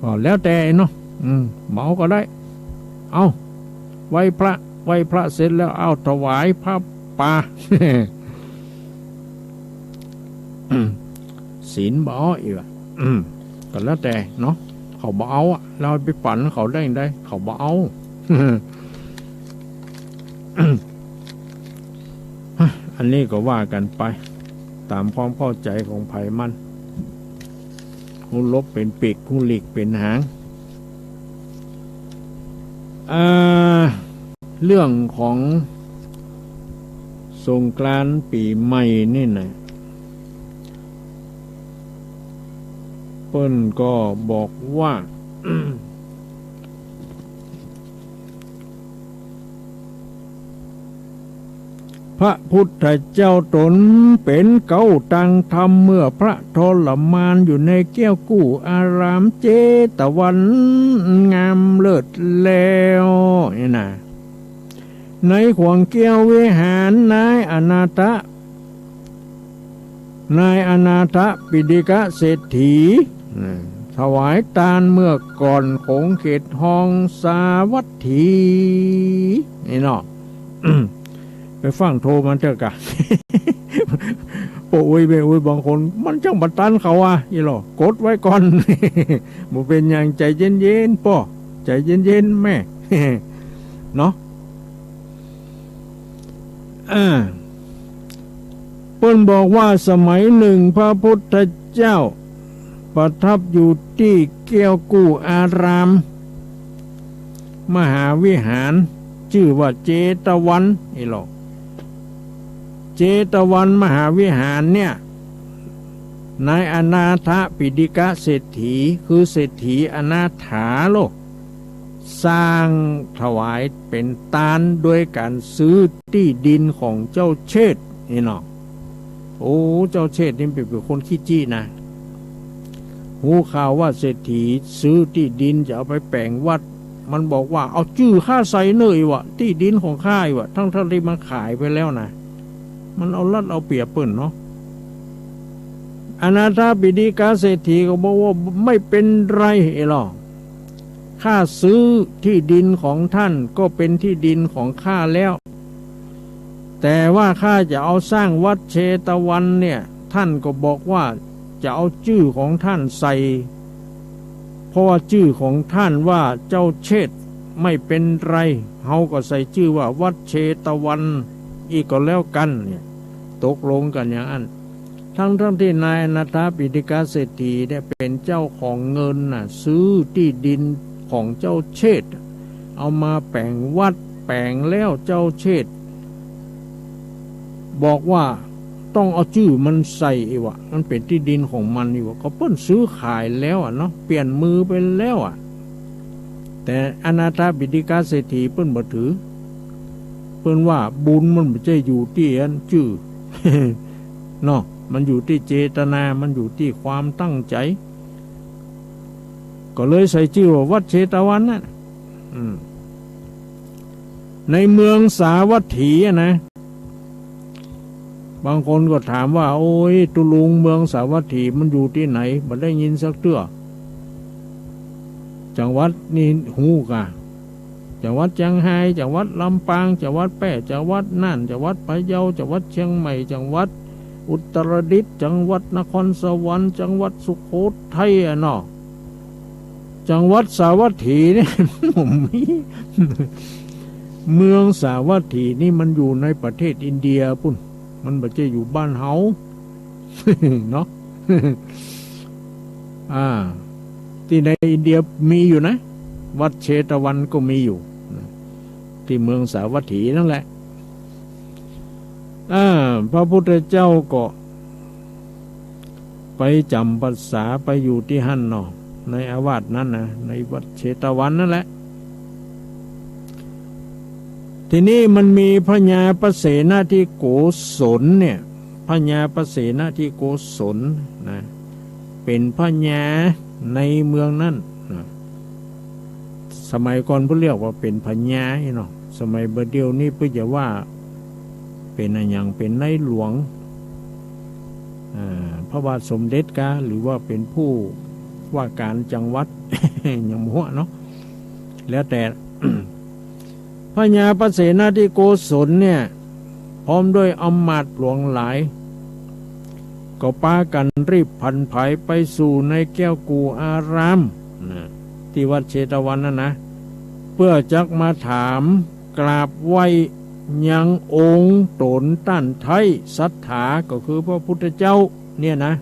ก็แล้วแต่เนาะเหมาก็ได้เอาไหว้พระเสร็จแล้วเอาถวายพระป่า ศีลบ่เอาอีกก็แล้วแต่เนาะเขาบ่เอาเราไปปั่นเขาได้เขาบ่เอา อันนี้ก็ว่ากันไปตามความเข้าใจของไผมันหูลบเป็นปีกหูหลีกเป็นหางเรื่องของสงกรานต์ปีใหม่นี่นะเปิ้นก็บอกว่า พระพุทธเจ้าตนเป็นเก้าตังธรรมเมื่อพระทรมานอยู่ในแก้วกู้อารามเจตวันงามเลิศแล้วนี่นะในขวงแก้ววิหารนายอนาถปิฎกเศรษฐีถวายทานเมื่อก่อนคงเขตห้องสาวัตถีนี่เนาะ ไปฟังโทรมันเถอะกะ โอ้ยบางคนมันจังบัดตันเขาอีหรอกดไว้ก่อน บ่เป็นอย่างใจเย็นๆป่อใจเย็นๆแม่ เนาะเพิ่นบอกว่าสมัยหนึ่งพระพุทธเจ้าประทับอยู่ที่แก้วกู้อารามมหาวิหารชื่อว่าเจตวันอีหรอกเจตวันมหาวิหารเนี่ยนายอนาถปิฎกเศรษฐีคือเศรษฐีอนาถาโลกสร้างถวายเป็นทานด้วยการซื้อที่ดินของเจ้าเชษฐ์นี่เนาะโอ้เจ้าเชษฐ์นี่เป็นคนขี้จี้นะหูข่าวว่าเศรษฐีซื้อที่ดินจะเอาไปแปลงวัดมันบอกว่าเอาชื่อข้าใส่เนยวะที่ดินของข้าวะทั้งที่มันขายไปแล้วนะมันเอาลัดเอาเปรียบเปิ้นเนาะอนาถปิฎกเศรษฐีก็บอกว่าไม่เป็นไรหรอกข้าซื้อที่ดินของท่านก็เป็นที่ดินของข้าแล้วแต่ว่าข้าจะเอาสร้างวัดเชตวันเนี่ยท่านก็บอกว่าจะเอาชื่อของท่านใส่เพราะว่าชื่อของท่านว่าเจ้าเชษฐ์ไม่เป็นไรเฮาก็ใส่ชื่อว่าวัดเชตวันอีกก็แล้วกันเนี่ยตกลงกันอย่างนั้นทั้งที่นายอนาถปิฎกเศรษฐีเนี่ยเป็นเจ้าของเงินน่ะซื้อที่ดินของเจ้าเชษฐ์เอามาแปลงวัดแปลงแล้วเจ้าเชษฐ์บอกว่าต้องเอาชื่อมันใส่อีวะมันเป็นที่ดินของมันอีวะเขาเพิ่นซื้อขายแล้วเนาะเปลี่ยนมือไปแล้วแต่อนาถปิฎกเศรษฐีเพิ่นบ่ถือเพิ่นว่าบุญมันไม่ใช่อยู่ที่อันชื่อ เนาะมันอยู่ที่เจตนามันอยู่ที่ความตั้งใจก็เลยใส่ชื่อว่าวัดเชตวันนะในเมืองสาวัตถีนะบางคนก็ถามว่าโอ้ยตุลุงเมืองสาวัตถีมันอยู่ที่ไหนบ่ได้ยินสักเตื้อจังหวัดนี่ฮู้กะจังหวัดเชียงรายจังหวัดลำปางจังหวัดแพร่จังหวัดน่านจังหวัดพะเยาจังหวัดเชียงใหม่จังหวัดอุตรดิตถ์จังหวัดนครสวรรค์จังหวัดสุโขทัยเนาะจังหวัดสาวัตถีนี่ ผมมีเมืองสาวัตถีนี่มันอยู่ในประเทศอินเดียปุ่นมันไม่ใช่อยู่บ้านเฮา เนาะ ที่ในอินเดียมีอยู่นะวัดเชตวันก็มีอยู่ที่เมืองสาวัตถีนั่นแหละพระพุทธเจ้าก็ไปจำพรรษาไปอยู่ที่หั่นเนาะในอาวาสนั้นนะในวัดเชตวันนั่นแหละทีนี้มันมีพระญาปเสนาธิโกศลเนี่ยพระญาปเสนาธิโกศลนะเป็นพระญาในเมืองนั้นนะสมัยก่อนเพิ่นเรียกว่าเป็นพระญาเนาะสมัยบัดเดี๋ยวนี้เพิ่นจะว่าเป็นอะไรอย่างเป็นนายหลวงพระบาทสมเด็จกะหรือว่าเป็นผู้ ว่าการจังหวัด อย่างหัวเนาะแล้วแต่ พญาประเสนาธิโกศลเนี่ยพร้อมด้วยอำมาตย์หลวงหลายก็พากันรีบผันผายไปสู่ในแก้วกูอารามนะที่วัดเชตวันนั่นนะเพื่อจักมาถามกราบไหว้ยังองค์ตนต้านไทยศรัทธาก็คือพระพุทธเจ้าเนี่ยนะ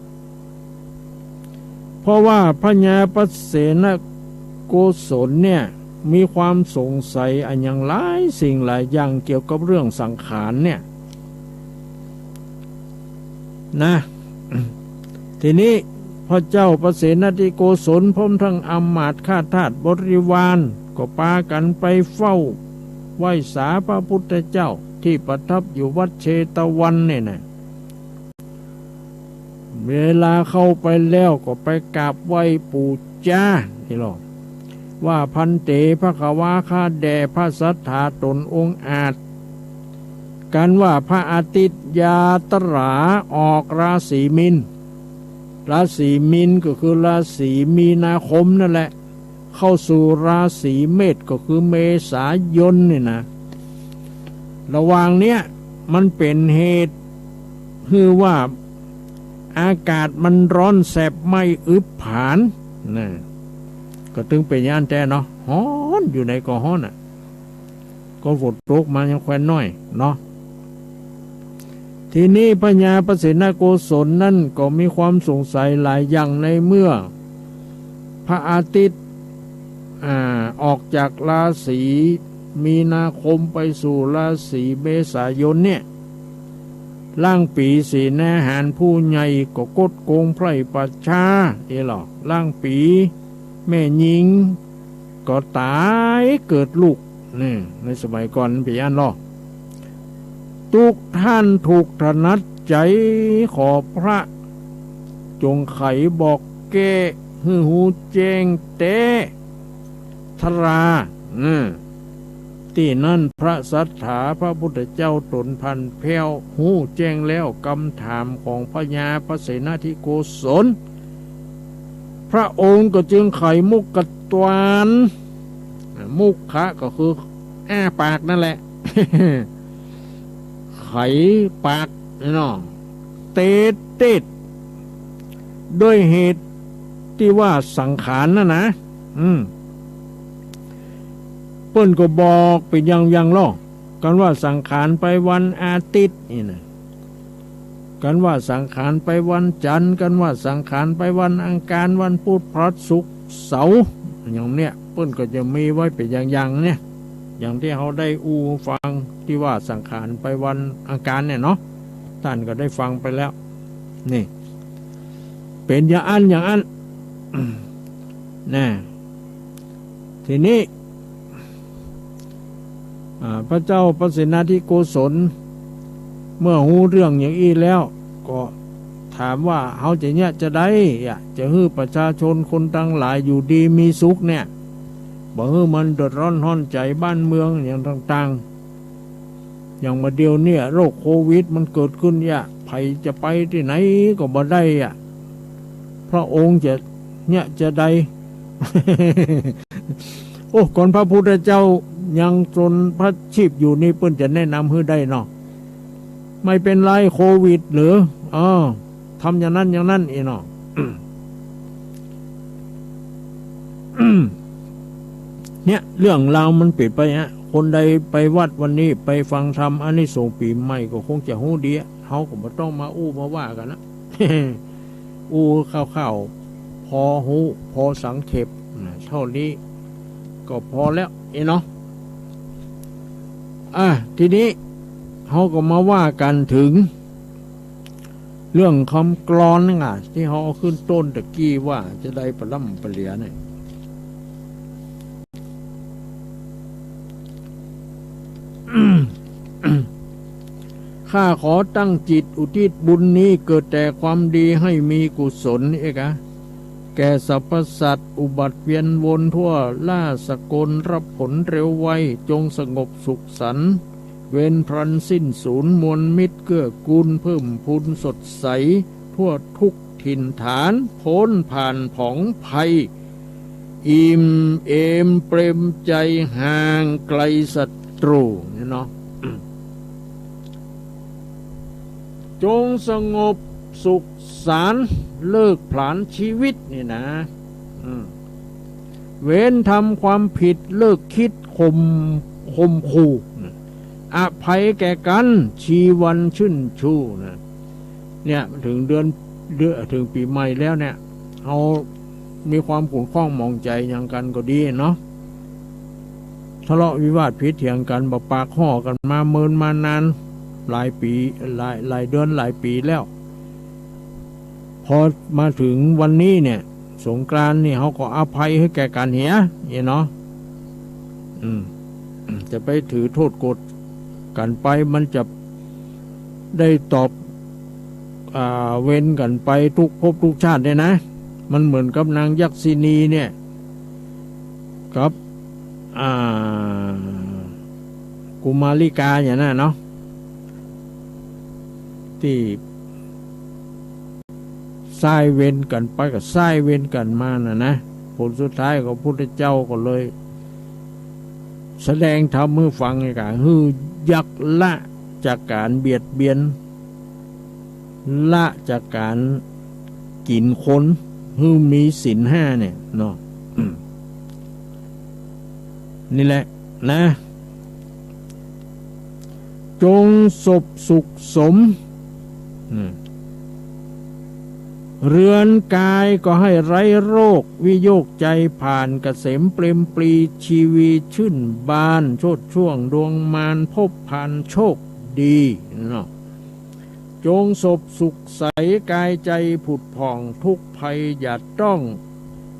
เพราะว่าพญาประเสนโกศลเนี่ยมีความสงสัยอันอย่างหลายสิ่งหลายอย่างเกี่ยวกับเรื่องสังขารเนี่ยนะ ทีนี้พระเจ้าประเสนธิโกศลพร้อมทั้งอำมาตย์ข้าทาสบริวารก็พากันไปเฝ้าไหว้สาพระพุทธเจ้าที่ประทับอยู่วัดเชตวันเนี่ยนะเวลาเข้าไปแล้วก็ไปกราบไหว้ปู่จ้าที่หรอกว่าพันเตพระขวาข้าแด่พระสัทธาตนองค์อาจกันว่าพระอาทิตยาตราออกราศีมินราศีมินก็คือราศีมีนาคมนั่นแหละเข้าสู่ราศีเมษก็คือเมษายนนี่นะระหว่างเนี้ยมันเป็นเหตุคือว่าอากาศมันร้อนแสบไม่อึบผานนะก็ตึงเป็นย่านแต่เนาะฮ้อนอยู่ในก็ฮ้อนอ่ะก็ฝนตกมายังแควนน้อยเนาะทีนี้พญาประเสนโกศลนั่นก็มีความสงสัยหลายอย่างในเมื่อพระอาทิตย์ออกจากราศีมีนาคมไปสู่ราศีเมษายนเนี่ยล่างปีสีแนหารผู้ใหญ่ก็กดโกงไพร่ประชาหรอล่างปีแม่หญิงก็ตายเกิดลูกนี่ในสมัยก่อนพี่อันหรอทุกท่านถูกถนัดใจขอพระจงไขบอกแก้ฮือหูแจงเตทราที่นั่นพระสัทธาพระพุทธเจ้าตนพันแผ้วหูแจ้งแล้วคำถามของพญาประเสนาธิโกศลพระองค์ก็จึงไขมุกกตวานมุกขะก็คืออ้าปากนั่นแหละ ไขปากเนาะเตดด้วยเหตุที่ว่าสังขารนะเปิ้นก็บอกเป็นอย่างล่อกันว่าสังขารไปวันอาทิตย์นี่นะกันว่าสังขารไปวันจันทร์กันว่าสังขารไปวันอังคารวันพุธพฤหัสศุกร์เสาร์อย่างเนี้ยเปิ้นก็จะมีไว้เป็นอย่างเนี่ยอย่างที่เขาได้ฟังที่ว่าสังขารไปวันอังคารเนี่ยเนาะท่านก็ได้ฟังไปแล้วนี่เป็นอย่างอันนะทีนี้พระเจ้าประเสนาธิโกศลเมื่อหูเรื่องอย่างอี้แล้วก็ถามว่าเขาจะได้จะให้ประชาชนคนทั้งหลายอยู่ดีมีสุขเนี่ยบ่ให้มันเดือดร้อนห้อนใจบ้านเมืองอย่างต่างๆอย่างมาเดียวเนี่ยโรคโควิดมันเกิดขึ้นใครจะไปที่ไหนก็บ่ได้พระองค์จะได้ โอ้ก่อนพระพุทธเจ้ายังจนพระชีพอยู่นี่เปิ้นจะแนะนำให้ได้เนาะไม่เป็นไรโควิดหรือทำอย่างนั้นเนาะ เนี่ยเรื่องราวมันปิดไปคนใดไปวัดวันนี้ไปฟังธรรมอานิสงส์ปีใหม่ก็คงจะหู้ดีเขาก็ไม่ต้องมามาว่ากันนะ ข้าวพอหูพอสังเขปเท่านี้ก็พอแล้วเนาะทีนี้เขาก็มาว่ากันถึงเรื่องคำกลอนนี่ที่เขาเอาขึ้นต้นตะกี้ว่าจะได้ปล่ำปเหลียเนี่ย ข้าขอตั้งจิตอุทิศบุญนี้เกิดแต่ความดีให้มีกุศลแก่สรรพสัตว์อุบัติเวียนวนทั่วล่าสกลรับผลเร็วไวจงสงบสุขสันต์เว้นพลันสิ้นสูญมวลมิตรเกื้อกูลเพิ่มพูนสดใสทั่วทุก ถิ่นฐานพ้นผ่านผองภัยอิ่มเอมเปรมใจห่างไกลศัตรูเนาะ จงสงบสุขสันต์เลิกผลาญชีวิตนี่นะเว้นทำความผิดเลิกคิดข่มขู่อภัยแก่กันชีวันชื่นชูนะเนี่ยถึงเดือนถึงปีใหม่แล้วเนี่ยเอามีความขุ่นข้องมองใจอย่างกันก็ดีเนาะทะเลาะวิวาทพิษเถียงกันปากห่อกันมาเมินมานานหลายปีหลายเดือนหลายปีแล้วพอมาถึงวันนี้เนี่ยสงกรานต์นี่เขาก็อภัยให้แก่กันเหียเนาะจะไปถือโทษกดกันไปมันจะได้ตอบเว้นกันไปทุกภพทุกชาติเลยนะมันเหมือนกับนางยักษินีเนี่ยกับกุมาริกาอย่างนั้นเนาะที่สายเว้นกันไปกับสายเว้นกันมานะผลสุดท้ายของพระพุทธเจ้าก็เลยแสดงธรรมให้ฟังไงกะฮือยักละจากการเบียดเบียนละจากการกินคนฮือมีศีลห้าเนี่ยเนาะนี่แหละนะจงสบสุขสมเรือนกายก็ให้ไร้โรควิโยกใจผ่านเกษมเปรมปรีชีวีชื่นบานโชดช่วงดวงมารพบผ่านโชคดีเนาะจงสบสุขใสกายใจผุดผ่องทุกภัยอย่าต้อง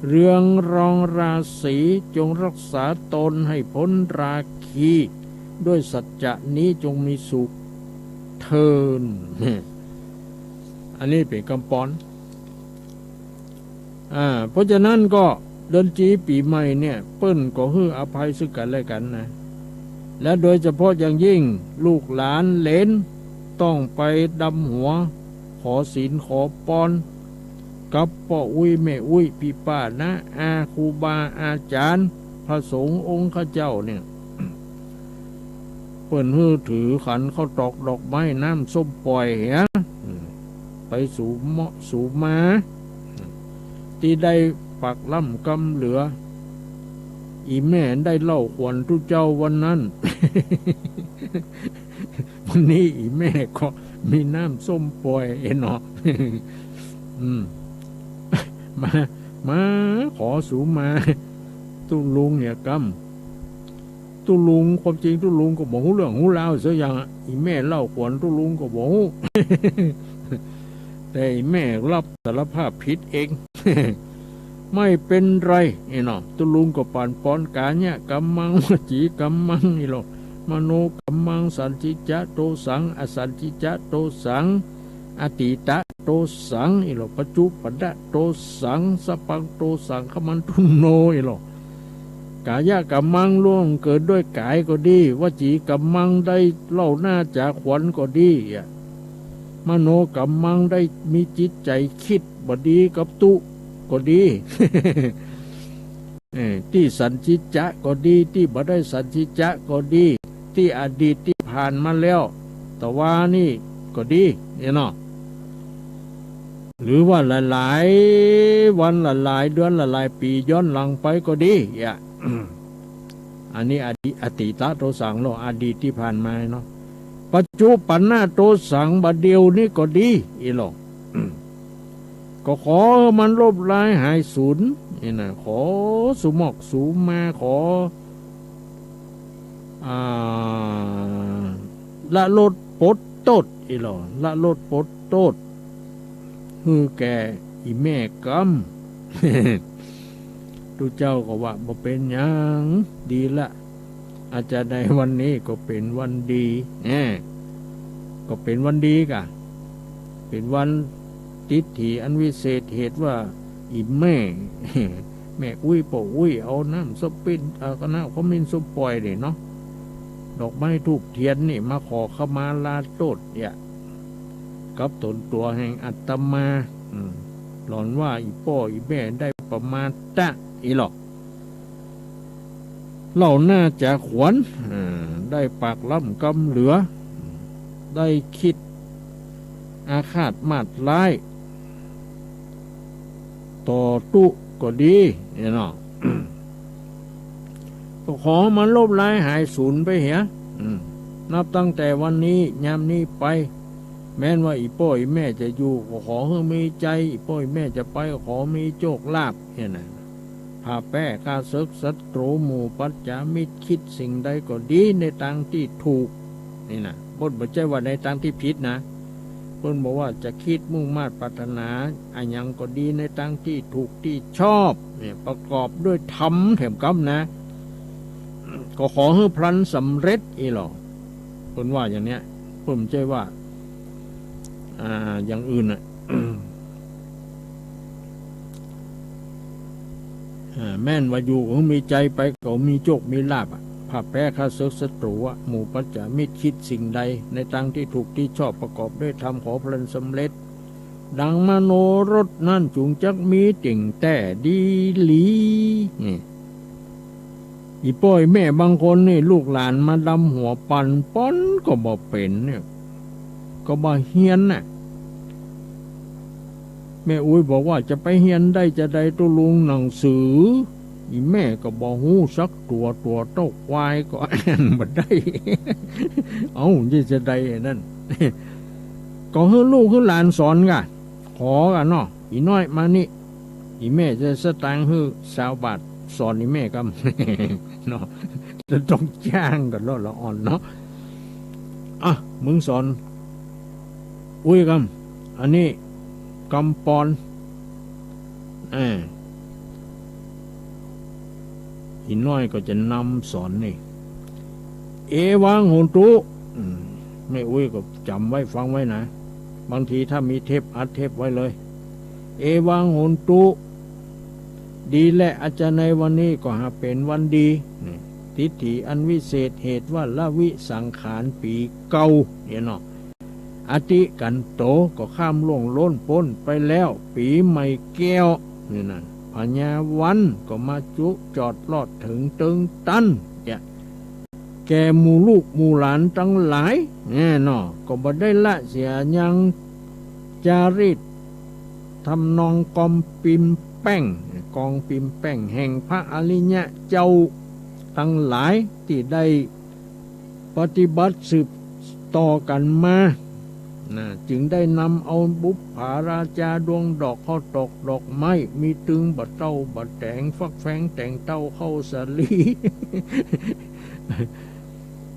เรืองรองราศีจงรักษาตนให้พ้นราคีด้วยสัจจะนี้จงมีสุขเทินอันนี้เป็นคำปอนเพราะฉะนั้นก็เดือนจีปีใหม่เนี่ยเปิ้นก็ให้อภัยซึ่งกันและกันนะและโดยเฉพาะอย่างยิ่งลูกหลานเหลนต้องไปดำหัวขอศีลขอปอนกับพ่ออุ้ยแม่อุ้ยพี่ป้านะครูบาอาจารย์พระสงฆ์องค์ข้าเจ้าเนี่ยเปิ้นฮือถือขันเข้าตอกดอกไม้น้ำส้มปล่อยเหียไปสู่เหมาะสู่มาที่ได้ปักล่ำกำเหลืออีแม่ได้เล่าขวัญทุเจ้าวันนั้น วันนี้อีแม่ก็มีน้ำส้มปล่อยเนาะ มาขอสู่มาตุ้ลุงเนี่ยกำตุ้ลุงความจริงตุ้ลุงก็บอกเรื่องหูเล่าเสียอย่างอีแม่เล่าขวัญตุ้ลุงก็บอก แต่แม่รับสารภาพผิดเอง ไม่เป็นไรเนาะตุลุงก็ป่านปอนกาเนี่ยกัมมังวจีกัมมังนี่หรอกมโนกัมมังสันจิจะโตสังอสันจิจะโตสังอติตะโตสังนี่หรอกปัจจุปันดะโตสังสปังโตสังขมันทุโนนี่หรอกกายะกัมมังล่วงเกิดด้วยกายก็ดีวจีกัมมังได้เล่าหน้าจากขวัญก็ดีมโนกัมมังได้มีจิตใจคิดบดีกับตุก็ดี ที่สันจิจะก็ดีที่บ่ได้สันจิจะก็ดีที่อดีตที่ผ่านมาแล้วแต่ว่านี่ก็ดีเนาะหรือว่าหลายๆวันหลายๆเดือนหลายๆปีย้อนหลังไปก็ดีอันนี้อติตะโตสังเนาะอดีตที่ผ่านมาเนาะปัจจุบันหน้าโตสังบัดเดียวนี่ก็ดีหรอกก็ขอมันลบลายหายสูญนี่นะขอสุมอกสูมาขอละลดปดโตดหรอละลดปดโตดคือแกอีแม่กำทุเจ้าก็ว่าบ่เป็นหยังดีละอาจจะในวันนี้ก็เป็นวันดีก็เป็นวันดีกะเป็นวันทิฏฐิอันวิเศษเหตุว่าอีแม่ แม่อุ้ยป่ออุ้ยเอาน้ำสปินก็น้ำเขามินส้มปล่อยเลยเนาะดอกไม้ทูบเทียนนี่มาขอขมาลาโตดกับตนตัวแห่งอัตมา หลอนว่าอีพ่ออีแม่ได้ประมาทตะอีหรอกเราน่าจะขวนได้ปากล่ำกำเหลือได้คิดอาฆาตมาดร้ายต่อตุก็ดีเนาะ ก็ขอมันลบลายหายสูญไปเหียนับตั้งแต่วันนี้ยามนี้ไปแม้นว่าอีพ่ออีแม่จะอยู่ก็ขอให้มีใจอีพ่ออีแม่จะไปขอมีโชคลาภเนี่ยนะพาแป้ข้าศึกศัตรูหมู่ปัจจามิตรคิดสิ่งใดก็ดีในทางที่ถูกนี่นะบนบ่ใจว่าในทางที่ผิดนะเพิ่นบอกว่าจะคิดมุ่งมา่ปรารถนาอันยังก็ดีในทางที่ถูกที่ชอบเนี่ยประกอบด้วยธรรมแถมกำนะก็ขอให้พลันสำเร็จอีหรอเพิ่นว่าอย่างเนี้ยเพิ่นใจว่าอย่างอื่นน่ะ แม่นว่าอยู่ก็มีใจไปก็มีโชคมีลาภพาแพ้ข้าศึกศัตรูหมู่ปัจจามิตรคิดสิ่งใดในทางที่ถูกที่ชอบประกอบด้วยธรรมขอพลันสำเร็จดังมโนรถนั่นจุงจักมีติ่งแต่ดีหลีอีป้อยแม่บางคนนี่ลูกหลานมาดำหัวปันป้อนก็บ่เป็นเนี่ยก็บ่เฮียนน่ะแม่อุ้ยบอกว่าจะไปเฮียนได้จะได้ตุลุงหนังสืออีแม่ก็บอกหูสักตัวเต้าควายก็อ่านบ่ได้ เอาจะได้นั่น ก็ให้ลูกให้หลานสอนกันขอกันเนาะอีน้อยมานี่อีแม่จะสตางค์ให้20 บาทสอนอีแม่กัน เนาะจะต้องจ้างกันแล้วละอ่อนเนาะมึงสอนอุ้ยกันอันนี้กำปอนอีน้อยก็จะนำสอนนี่เอวังโหนตุไม่อุ้ยก็จำไว้ฟังไว้นะบางทีถ้ามีเทปอัดเทปไว้เลยเอวังโหนตุดีและอาจารย์ในวันนี้ก็หาเป็นวันดีทิฏฐิอันวิเศษเหตุว่าละวิสังขารปีเก่าเนี่ยเนาะอติกันโตก็ข้ามล่วงล้นพ้นไปแล้วปีใหม่แก้วนี่นะพญาวันก็มาจุจอดลอดถึงตึงตันแกหมู่ลูกหมู่หลานทั้งหลายแน่นอก็บ่ได้ละเสียยังจาริตทำนองกอมปิมแป้งกองปิมแป้งแห่งพระอริยะเจ้าทั้งหลายที่ได้ปฏิบัติสืบต่อกันมาจึงได้นำเอาบุปผาราชาดวงดอกเข้าตกดอกไม้มีตึงบัดเต้าบัดแต่งฟักแฟงแต่งเต้าเข้าสลี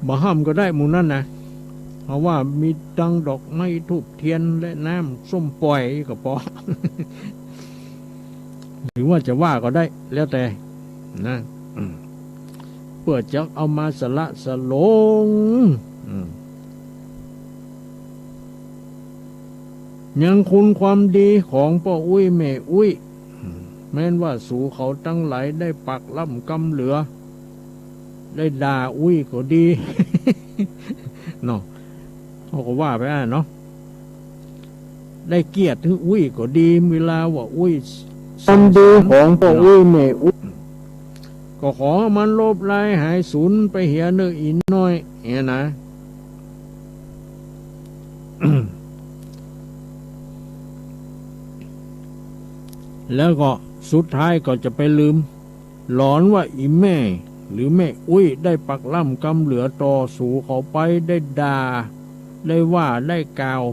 บ่ห้ามก็ได้หมู่นั่นนะเพราะว่ามีตังดอกไม้ทูบเทียนและน้ำส้มปล่อยก็พอ หรือว่าจะว่าก็ได้แล้วแต่นะเพื่อจะเอามาสละสลงยังคุณความดีของพ่ออุ้ยแม่อุ้ยแม้นว่าสู่เขาตั้งหลายได้ปักล่ำกำเหลือได้ด่าอุ้ยก็ดี เนาะเขาก็ว่าไปเนาะได้เกียรติถึงอุ้ยก็ดีเวลาว่าอุ้ยความดีของพ่ออุ้ยแม่อุ้ยก็ขอมันลบลายหายสูญไปเหียเนื้ออินน้อยเนี่ยนะ แล้วก็สุดท้ายก็จะไปลืมหลอนว่าอีแม่หรือแม่อุ้ยได้ปักล่ำกำเหลือต่อสู่เขาไปได้ด่าได้ว่าได้กล่าว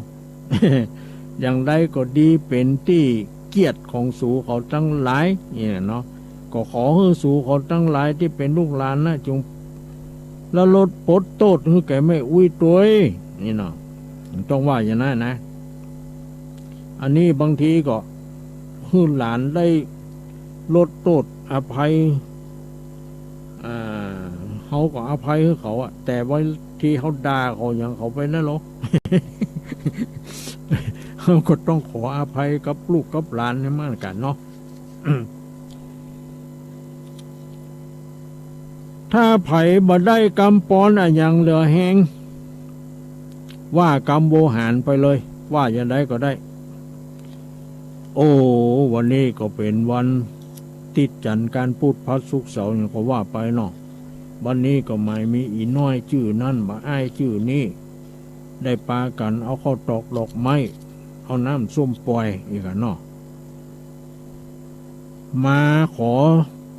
อย่างใดก็ดีเป็นที่เกียรติของสู่เขาทั้งหลายเนี่ยเนาะก็ขอให้สู่เขาทั้งหลายที่เป็นลูกหลานนะจงละลดปลดโทษให้แก่แม่อุ้ยตัวนี่เนาะต้องว่าอย่างนั้นนะอันนี้บางทีก็ให้หลานได้ลดโทษอภัยเขาก็อภัยให้เขาอะแต่ว่าที่เขาด่าเขาอย่างเขาไปนั่นหรอ เขาก็ต้องขออภัยกับลูกกับหลานให้มากกันเนาะ ถ้าไผ่บ่ได้กำปอนอะอย่างเหลือแหงว่ากำโวหารไปเลยว่าอย่างไรก็ได้โอ โอ้วันนี้ก็เป็นวันติดจันทร์การพูดพัดสุกร์เสาร์อย่างก็ว่าไปเนาะวันนี้ก็ไม่มีอีน้อยชื่อนั่นมาอ้ายชื่อนี้ได้ปากันเอาข้าวตอกดอกไม้เอาน้ำส้มปล่อยอีกเนาะมาขอ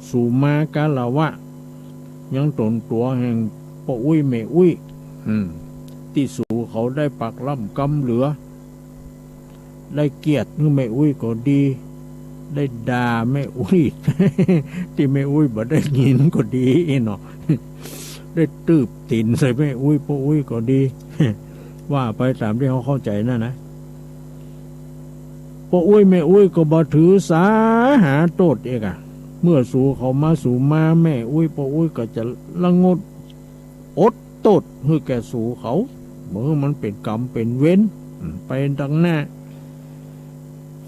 สู่มากาละวะยังตนตัวแห่งปะอุ้ยแม่อุ้ยที่สู่เขาได้ปักล่ำกำเหลือได้เกียรติแม่อุ้ยก็ดีได้ด่าแม่อุ้ย ที่แม่อุ้ยบ่ได้ยินก็ดีเนาะ ได้ตืบตินใส่แม่อุ้ยปะอุ้ยก็ดี ว่าไปตามที่เขาเข้าใจนั่นนะปะอุ้ยแม่อุ้ยก็บ่ถือสาหาโทษเองอะเมื่อสู่เขามาสู่มาแม่อุ้ยปะอุ้ยก็จะละงดอดโทษให้แก่สู่เขาเมื่อมันเป็นกรรมเป็นเว้นไปดังหน้า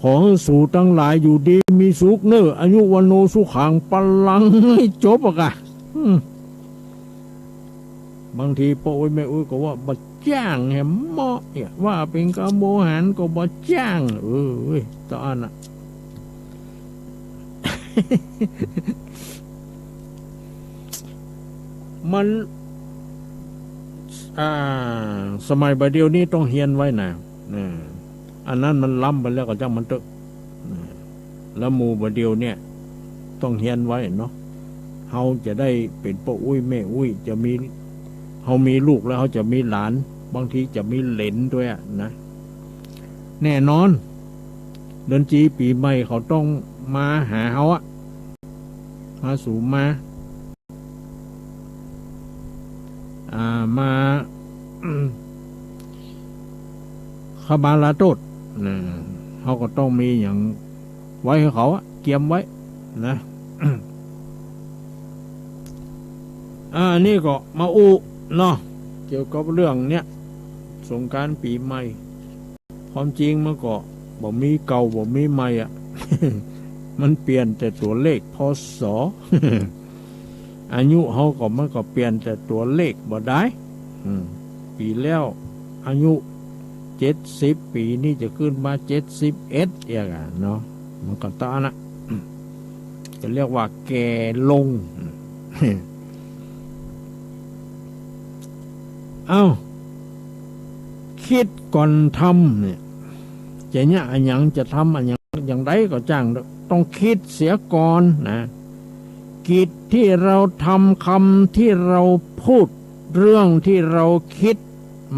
ขอสู่ทั้งหลายอยู่ดีมีสุขเนออายุวันโนสุขังปลังให้จบอะกะบางทีปะอุ้ยแม่อุ้ยก็ว่าบ่จ้างแหมเหมาะเนี่ยว่าเป็นกโมหันก็บ่จ้างตอนน่ะ มันสมัยบัดเดียวนี้ต้องเฮียนไว้นะอันนั้นมันล้ำไปแล้วก็จังมันเตอะแล้วหมู่บัดเดียวเนี่ยต้องเฮียนไว้เนาะเฮาจะได้เป็นพ่ออุ้ยแม่อุ้ยจะมีเฮามีลูกแล้วเฮาจะมีหลานบางทีจะมีเหลนด้วยนะแน่นอนเดือนจีปีใหม่เขาต้องมาหาเฮามาสู่มาขบาลาโตดเขาก็ต้องมีอย่างไว้ให้เขาเกียมไว้นะนี่ก็มาเนาะเกี่ยวกับเรื่องเนี้ยสงกรานต์ปีใหม่ความจริงมันก็บ่มีเก่าบ่มีใหม่มันเปลี่ยนแต่ตัวเลขพศ อายุเขาก็มันก็เปลี่ยนแต่ตัวเลขบ่ได้ปีแล้วอายุ70 ปีนี่จะขึ้นมา71เองเนาะมันก็ตานะจะเรียกว่าแก่ลง คิดก่อนทำเนี่ยจะเนี่ยอันยังจะทำอันยังอย่างไรก็จ้างต้องคิดเสียก่อนนะกิจที่เราทำคำที่เราพูดเรื่องที่เราคิด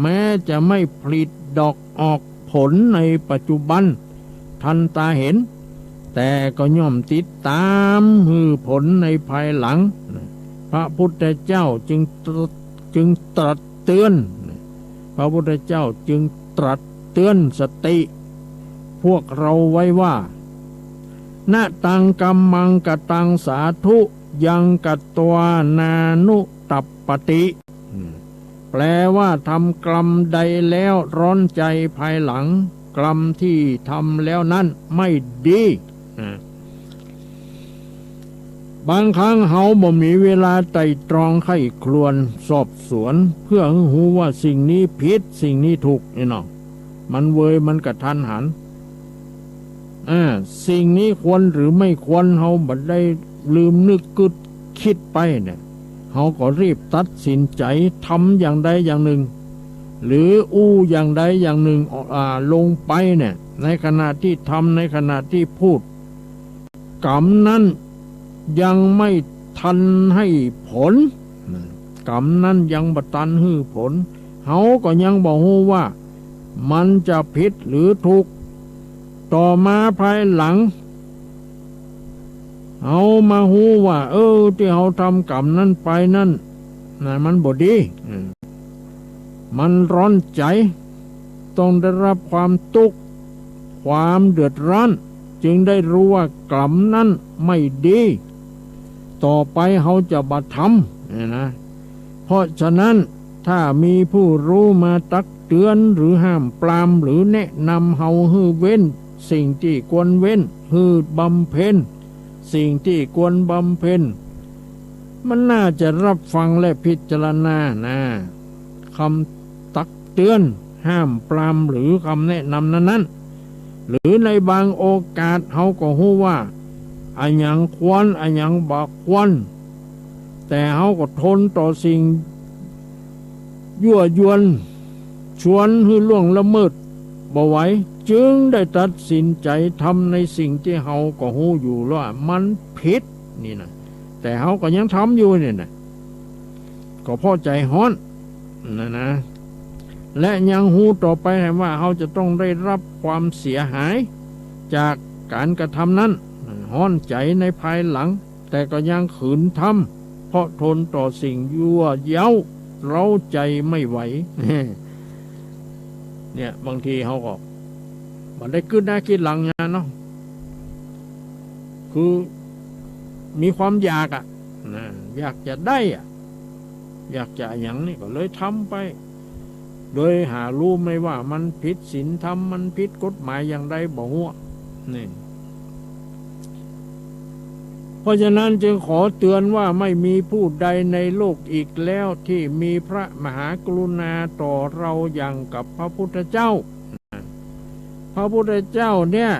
แม้จะไม่ผลิตดอกออกผลในปัจจุบันทันตาเห็นแต่ก็ย่อมติดตามผลในภายหลังพระพุทธเจ้าจึงตรัสเตือนพระพุทธเจ้าจึงตรัสเตือนสติพวกเราไว้ว่านะตังกัมมังกตังสาธุยังกัตตวานานุตัปปติแปลว่าทำกรรมใดแล้วร้อนใจภายหลังกรรมที่ทำแล้วนั้นไม่ดีบางครั้งเฮาบ่มีเวลาไต่ตรองไข้ครวนสอบสวนเพื่อให้รู้ว่าสิ่งนี้ผิดสิ่งนี้ถูกนี่เนาะมันเวยมันกระทันหันสิ่งนี้ควรหรือไม่ควรเฮาบัดได้ลืมนึกกึดคิดไปเนี่ยเฮาก็รีบตัดสินใจทำอย่างใดอย่างหนึ่งหรืออย่างใดอย่างหนึ่งลงไปเนี่ยในขณะที่ทำในขณะที่พูดกรรมนั้นยังไม่ทันให้ผลกรรมนั้นยังบ่ทันให้ผลเฮาก็ยังบ่ฮู้ว่ามันจะผิดหรือถูกต่อมาภายหลังเอามาฮู้ว่าที่เฮาทำกรรมนั้นไปนั่นมันบ่ดีมันร้อนใจต้องได้รับความทุกข์ความเดือดร้อนจึงได้รู้ว่ากรรมนั้นไม่ดีต่อไปเฮาจะบ่ทำนะเพราะฉะนั้นถ้ามีผู้รู้มาตักเตือนหรือห้ามปรามหรือแนะนำเฮาให้เว้นสิ่งที่ควรเว้นให้บำเพ็ญสิ่งที่ควรบำเพ็ญมันน่าจะรับฟังและพิจารณานะคำตักเตือนห้ามปรามหรือคำแนะนำนั้น หรือในบางโอกาสเขาก็รู้ว่าอันยังควรอันยังบ่ควรแต่เขาก็ทนต่อสิ่งยั่วยวนชวนให้ล่วงละเมิดบ่ไหวจึงได้ตัดสินใจทำในสิ่งที่เขาก็รู้อยู่ว่ามันผิดนี่นะแต่เขาก็ยังทำอยู่เนี่ยนะก็เพราะใจฮ้อนนะและยังรู้ต่อไปว่าเขาจะต้องได้รับความเสียหายจากการกระทำนั้นฮ้อนใจในภายหลังแต่ก็ยังขืนทำเพราะทนต่อสิ่งยั่วเย้าเร้าใจไม่ไหวเนี่ยบางทีเขาก็มันได้ขึ้นหน้าคิดหลังนะเนาะคือมีความอยากอยากจะได้อยากจะอย่างนี้ก็เลยทำไปโดยหารู้ไม่ว่ามันผิดศีลธรรมมันผิดกฎหมายอย่างใดบ่หัวนี่เพราะฉะนั้นจึงขอเตือนว่าไม่มีผู้ใดในโลกอีกแล้วที่มีพระมหากรุณาต่อเราอย่างกับพระพุทธเจ้าพระพุทธเจ้าเนี่ย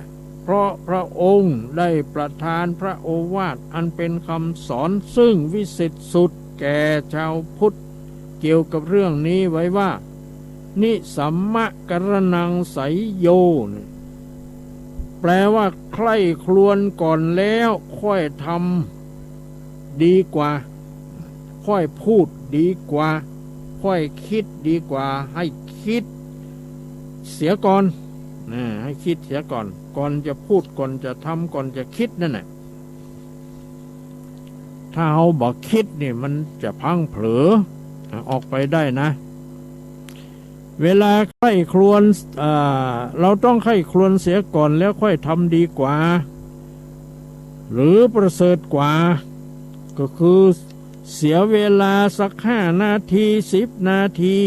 เพราะพระองค์ได้ประทานพระโอวาทอันเป็นคำสอนซึ่งวิเศษสุดแก่ชาวพุทธเกี่ยวกับเรื่องนี้ไว้ว่านิสัมมะกรณังไสยโยแปลว่าใคร่ครวญก่อนแล้วค่อยทำดีกว่าค่อยพูดดีกว่าค่อยคิดดีกว่าให้คิดเสียก่อนให้คิดเสียก่อนจะพูดก่อนจะทำก่อนจะคิดนั่นแหละถ้าเราบอกคิดนี่มันจะพังเผลอออกไปได้นะเวลาใคร่ครวญเราต้องใคร่ครวญเสียก่อนแล้วค่อยทำดีกว่าหรือประเสริฐกว่าก็คือเสียเวลาสัก5 นาที10 นาที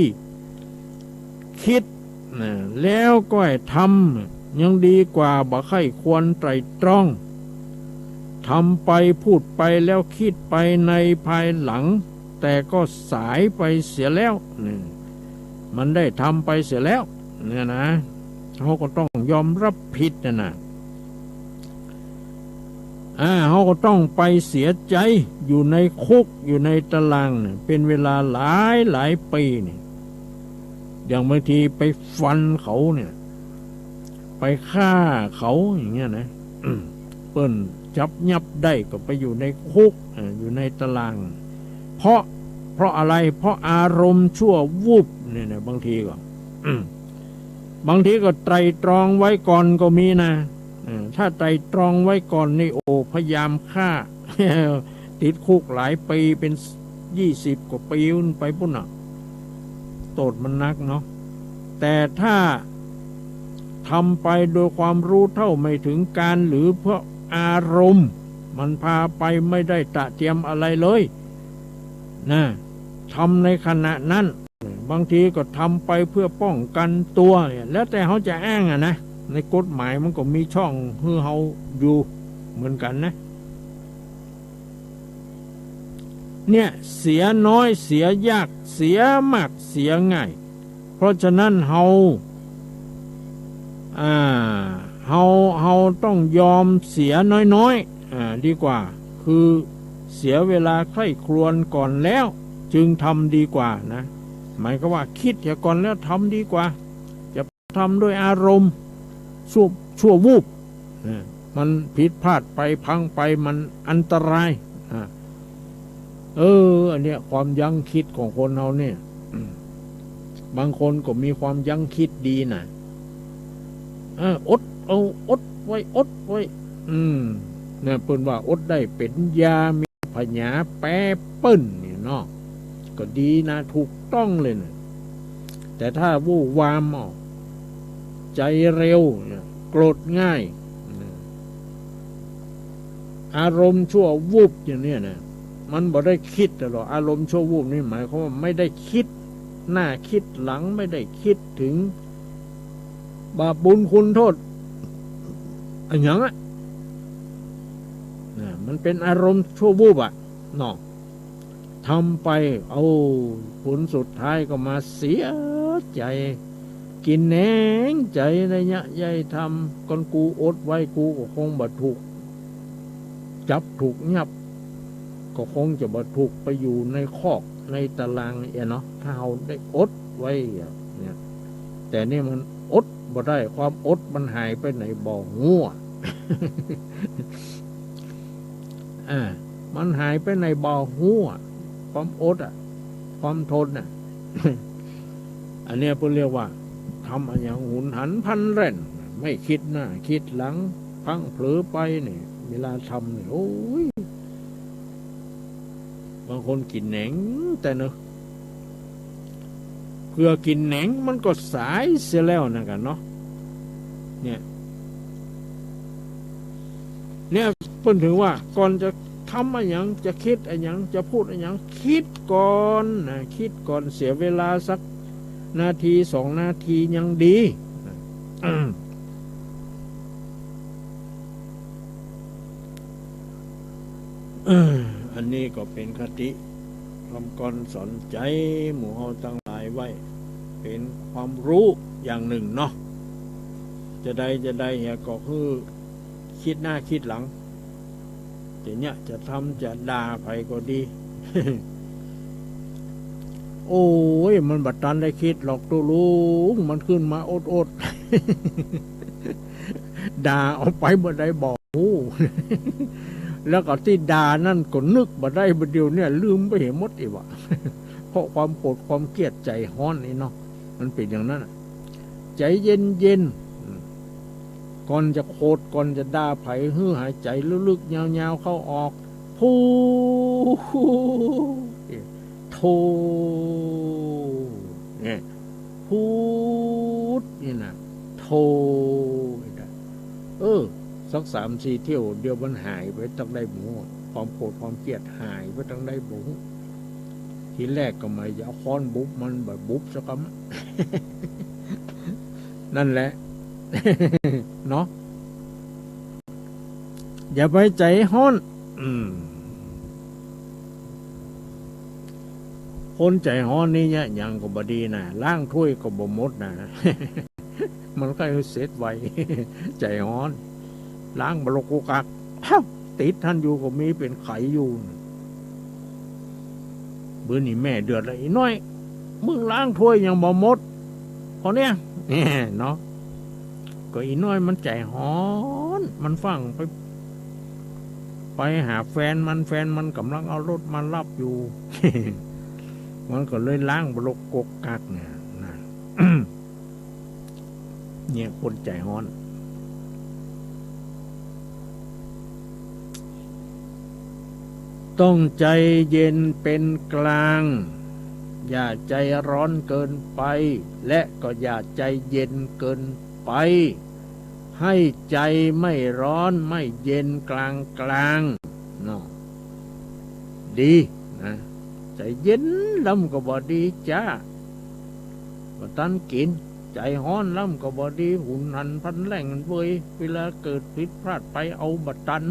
คิดแล้วก็ทำยังดีกว่าบ่ใคร่ควรไตร่ตรองทำไปพูดไปแล้วคิดไปในภายหลังแต่ก็สายไปเสียแล้วมันได้ทำไปเสียแล้วเนี่ยนะเขาก็ต้องยอมรับผิดนะเขาก็ต้องไปเสียใจอยู่ในคุกอยู่ในตารางเป็นเวลาหลายปีเนี่ยอย่างบางทีไปฟันเขาเนี่ยไปฆ่าเขาอย่างเงี้ยนะ เปิ้นจับยับได้ก็ไปอยู่ในคุกอยู่ในตารางเพราะอะไรเพราะอารมณ์ชั่ววูบเนี่ยนะบางทีก็ บางทีก็ไตรตรองไว้ก่อนก็มีนะถ้าไตรตรองไว้ก่อนนี่โอ้พยายามฆ่า ติดคุกหลายปีเป็น20 กว่าปีไปปุ่นน่ะโทษมันนักเนาะแต่ถ้าทำไปโดยความรู้เท่าไม่ถึงการหรือเพราะอารมณ์มันพาไปไม่ได้ตะเตรียมอะไรเลยนะทำในขณะนั้นบางทีก็ทำไปเพื่อป้องกันตัวแล้วแต่เขาจะอ้างนะในกฎหมายมันก็มีช่องให้เขาอยู่เหมือนกันนะเนี่ยเสียน้อยเสียยากเสียมากเสียง่ายเพราะฉะนั้นเราต้องยอมเสียน้อยดีกว่าคือเสียเวลาใคร่ครวญก่อนแล้วจึงทำดีกว่านะหมายก็ว่าคิดเสียก่อนแล้วทำดีกว่าจะทำด้วยอารมณ์ชั่ววูบมันผิดพลาดไปพังไปมันอันตรายอันเนี้ยความยั้งคิดของคนเราเนี่ยบางคนก็มีความยั้งคิดดีนะอดไว้เนี่ยเปิ้นว่าอดได้เป็นยามีพญาแปรเปิ้นนี่เนาะก็ดีนะถูกต้องเลยนะแต่ถ้าวู่วามใจเร็วโกรธง่ายอารมณ์ชั่ววูบอย่างนี้นะมันบ่ได้คิดหรอกอารมณ์ชั่ววูบนี่หมายความว่าไม่ได้คิดหน้าคิดหลังไม่ได้คิดถึงบาปบุญคุณโทษอะไรอย่างนั้นมันเป็นอารมณ์ชั่ววูบเนาะทำไปผลสุดท้ายก็มาเสียใจ กินแหนงใจระยะใหญ่ทำก่อนกูอดไว้กูก็คงบ่ถูกจับถูกยับก็คงจะบ่ถูกไปอยู่ในคอกในตารางเนาะถ้าเราได้อดไว้เนี่ยแต่นี่มันอดบ่ได้ความอดมันหายไปไหนบ่งัว มันหายไปในบ่อหัวความอดความทนอันนี้เพื่อเรียกว่าทำอะไรอย่างหุนหันพันเร่นไม่คิดหน้าคิดหลังพังเผลอไปเนี่ยเวลาทำเนี่ยโอ้ยบางคนกินแหนงแต่เนอะเพื่อกินแหนงมันก็สายเสียแล้วนะกันเนาะเนี่ยเพิ่นถึงว่าก่อนจะทำอะไรอย่างจะคิดอะไรอย่างจะพูดอะไรอย่างคิดก่อนนะคิดก่อนเสียเวลาสักนาที2 นาทียังดีอันนี้ก็เป็นคติคำกรสอนใจหมู่เฮาตั้งหลายไว้เป็นความรู้อย่างหนึ่งเนาะจะได้เฮียก็คือคิดหน้าคิดหลังแต่เนี่ยจะทำจะด่าไปก็ดี โอ้ยมันบัดตันได้คิดหรอกตัวลุงมันขึ้นมาอดด่าเอาไปบ่ได้บอกแล้วก็ที่ด่านั่นก็นึกบ่ได้บ่เดียวเนี่ยลืมไปเห็นหมดอีกว่ะ เพราะความโกรธความเกลียดใจฮ้อนนี่เนาะมันเป็นอย่างนั้นใจเย็นก่อนจะโคตรก่อนจะด่าไผฮือหายใจลึกๆยาวๆเข้าออกพูโทเนี่ยพูดนี่นะโทสัก3-4 เที่ยวเดียวมันหายไปตั้งได้หมูความโกรธความเกลียดหายไปตั้งได้หมูทีแรกก็ไม่จะเอาค้อนบุบมันแบบบุบสักคำ นั่นแหละ เนาะอย่าไปใจฮ้อนคนใจฮ้อนนี่เนี่ยยังก็บดีนะล้างถ้วยก็บ่หมดนะ มันก็เสร็จไว ใจฮ้อนล้างบลกุกักติดท่านอยู่ก็มีเป็นไขอยู่เบื่อนี่แม่เดือดเลยน้อยมึงล้างถ้วยยังบ่หมดพอเนี่ยเนาะก็อีน้อยมันใจฮ้อนมันฟังไปหาแฟนมันกำลังเอารถมารับอยู่ มันก็เลยล้างบลกกกักเนี่ยนะ เนี่ยคนใจฮ้อนต้องใจเย็นเป็นกลางอย่าใจร้อนเกินไปและก็อย่าใจเย็นเกินไปให้ใจไม่ร้อนไม่เย็นกลางเนาะดีนะใจเย็นลำก็บ่ดีจ้าบ่ตันกินใจฮ้อนลำก็บ่ดีหุ่นหันพันแหล่งเว้ยเวลาเกิดผิดพลาดไปเอาบัดตัน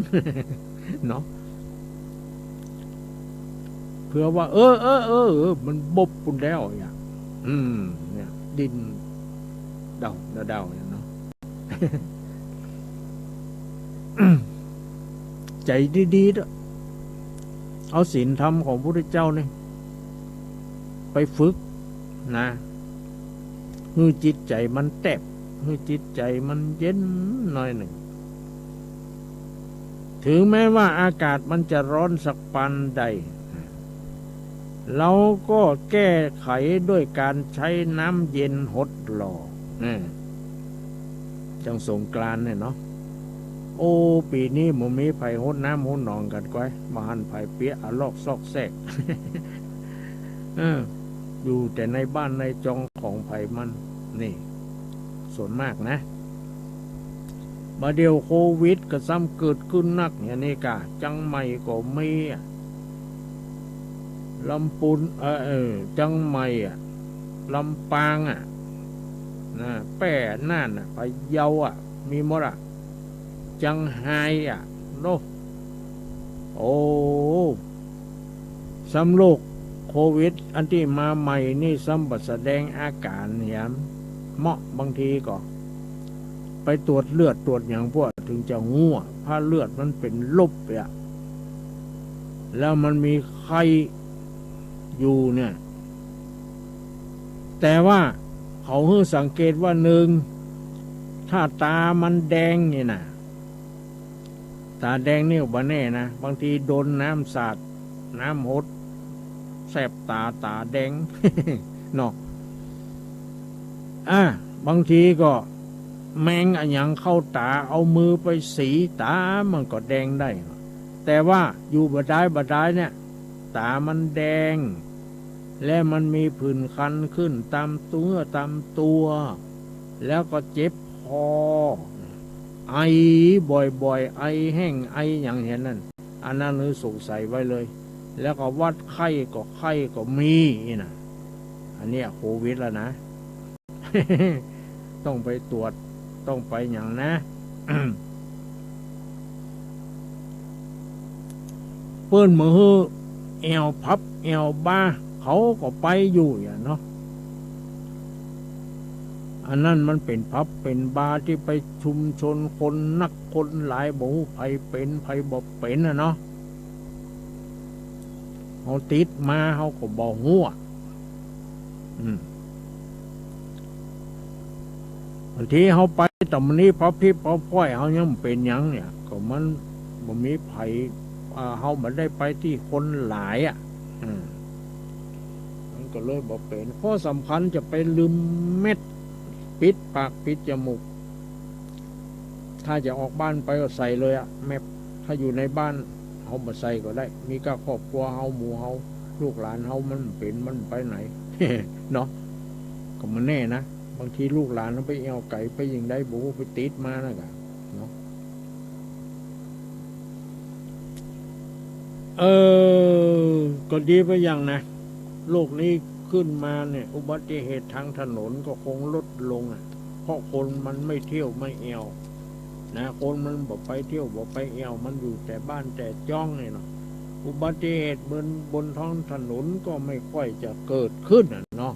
เนาะเพื่อว่ามันบบปุ่นแล้วอย่างเนี่ยดินเดาเนี่ยเนาะ ใจดีๆด้วยเอาศีลธรรมของพระพุทธเจ้าเนี่ยไปฝึกนะให้จิตใจมันแตบให้จิตใจมันเย็นหน่อยหนึ่งถึงแม้ว่าอากาศมันจะร้อนสักปานใดเราก็แก้ไขด้วยการใช้น้ำเย็นหดหล่อจังสงกรานต์เนี่ยเนาะโอ้ปีนี้หมูมีไผ่หดน้ำหดหนองกันก้อยมาหันไผ่เปียอะลอกซอกแซก อยู่แต่ในบ้านในจองของไผ่มันนี่ส่วนมากนะมาเดียวโควิดก็ซ้ำเกิดขึ้นนักอย่างนี้กะจังใหม่ก็มีลำปูนจังใหม่ลำปางนะแป้น่านไปเยามีหมดจังไห้โนโอ้ซ้ำโรคโควิดอันที่มาใหม่นี่ซ้ำบัดแสดงอาการเนี่ย เหมาะบางทีก็ไปตรวจเลือดตรวจอย่างพวกถึงจะงัวถ้าเลือดมันเป็นลบเนี่ยแล้วมันมีไข้อยู่เนี่ยแต่ว่าเขาให้สังเกตว่าหนึ่งถ้าตามันแดงนี่นะตาแดงนี่บ่แน่นะบางทีโดนน้ำสาดน้ำหดแสบตาแดง เนาะบางทีก็แมงอะหยังเข้าตาเอามือไปสีตามันก็แดงได้แต่ว่าอยู่บ่ได้เนี่ยตามันแดงและมันมีผื่นคันขึ้นตามตัว แล้วก็เจ็บคอไอบ่อยๆไอแห้งไออย่างเห็นนั่นอันนั้นคือสงสัยไว้เลยแล้วก็วัดไข้ก็มีนะอันนี้โควิดแล้วนะ ต้องไปตรวจต้องไปอย่างนะ เปิ้นมือแอวพับแอวบ้าเขาก็ไปอยู่อย่างเนาะอันนั้นมันเป็นพับเป็นบาที่ไปชุมชนคนนักคนหลายบ่ไผเป็นไผบ่เป็นเนาะเขาติดมาเขาก็บ่ฮู้บางทีเขาไปแต่มันนี้พอพี่พอพ่อยเขายังเป็นยังเนี่ยก็มันบ่มีไผเขาบ่ได้ไปที่คนหลายมันก็เลยบ่เป็นข้อสำคัญจะไปลืมเม็ดปิดปากปิดจมูกถ้าจะออกบ้านไปก็ใส่เลยแมพถ้าอยู่ในบ้านเขาบ่ใส่ก็ได้มีก็ครอบครัวเขาหมู่เขาลูกหลานเขามันเป็นมันไปไหน เนาะก็มันแน่นะบางทีลูกหลานเขาไปเอาไก่ไปยิงได้บูไปติดมานะกะเนาะก็ดีไปอย่างนะโลกนี้ขึ้นมาเนี่ยอุบัติเหตุทางถนนก็คงลดลงเพราะคนมันไม่เที่ยวไม่เอวนะคนมันบอกไปเที่ยวบอกไปเอวมันอยู่แต่บ้านแต่จ้องเนี่ยเนาะอุบัติเหตุบนท้องถนนก็ไม่ค่อยจะเกิดขึ้นเนาะ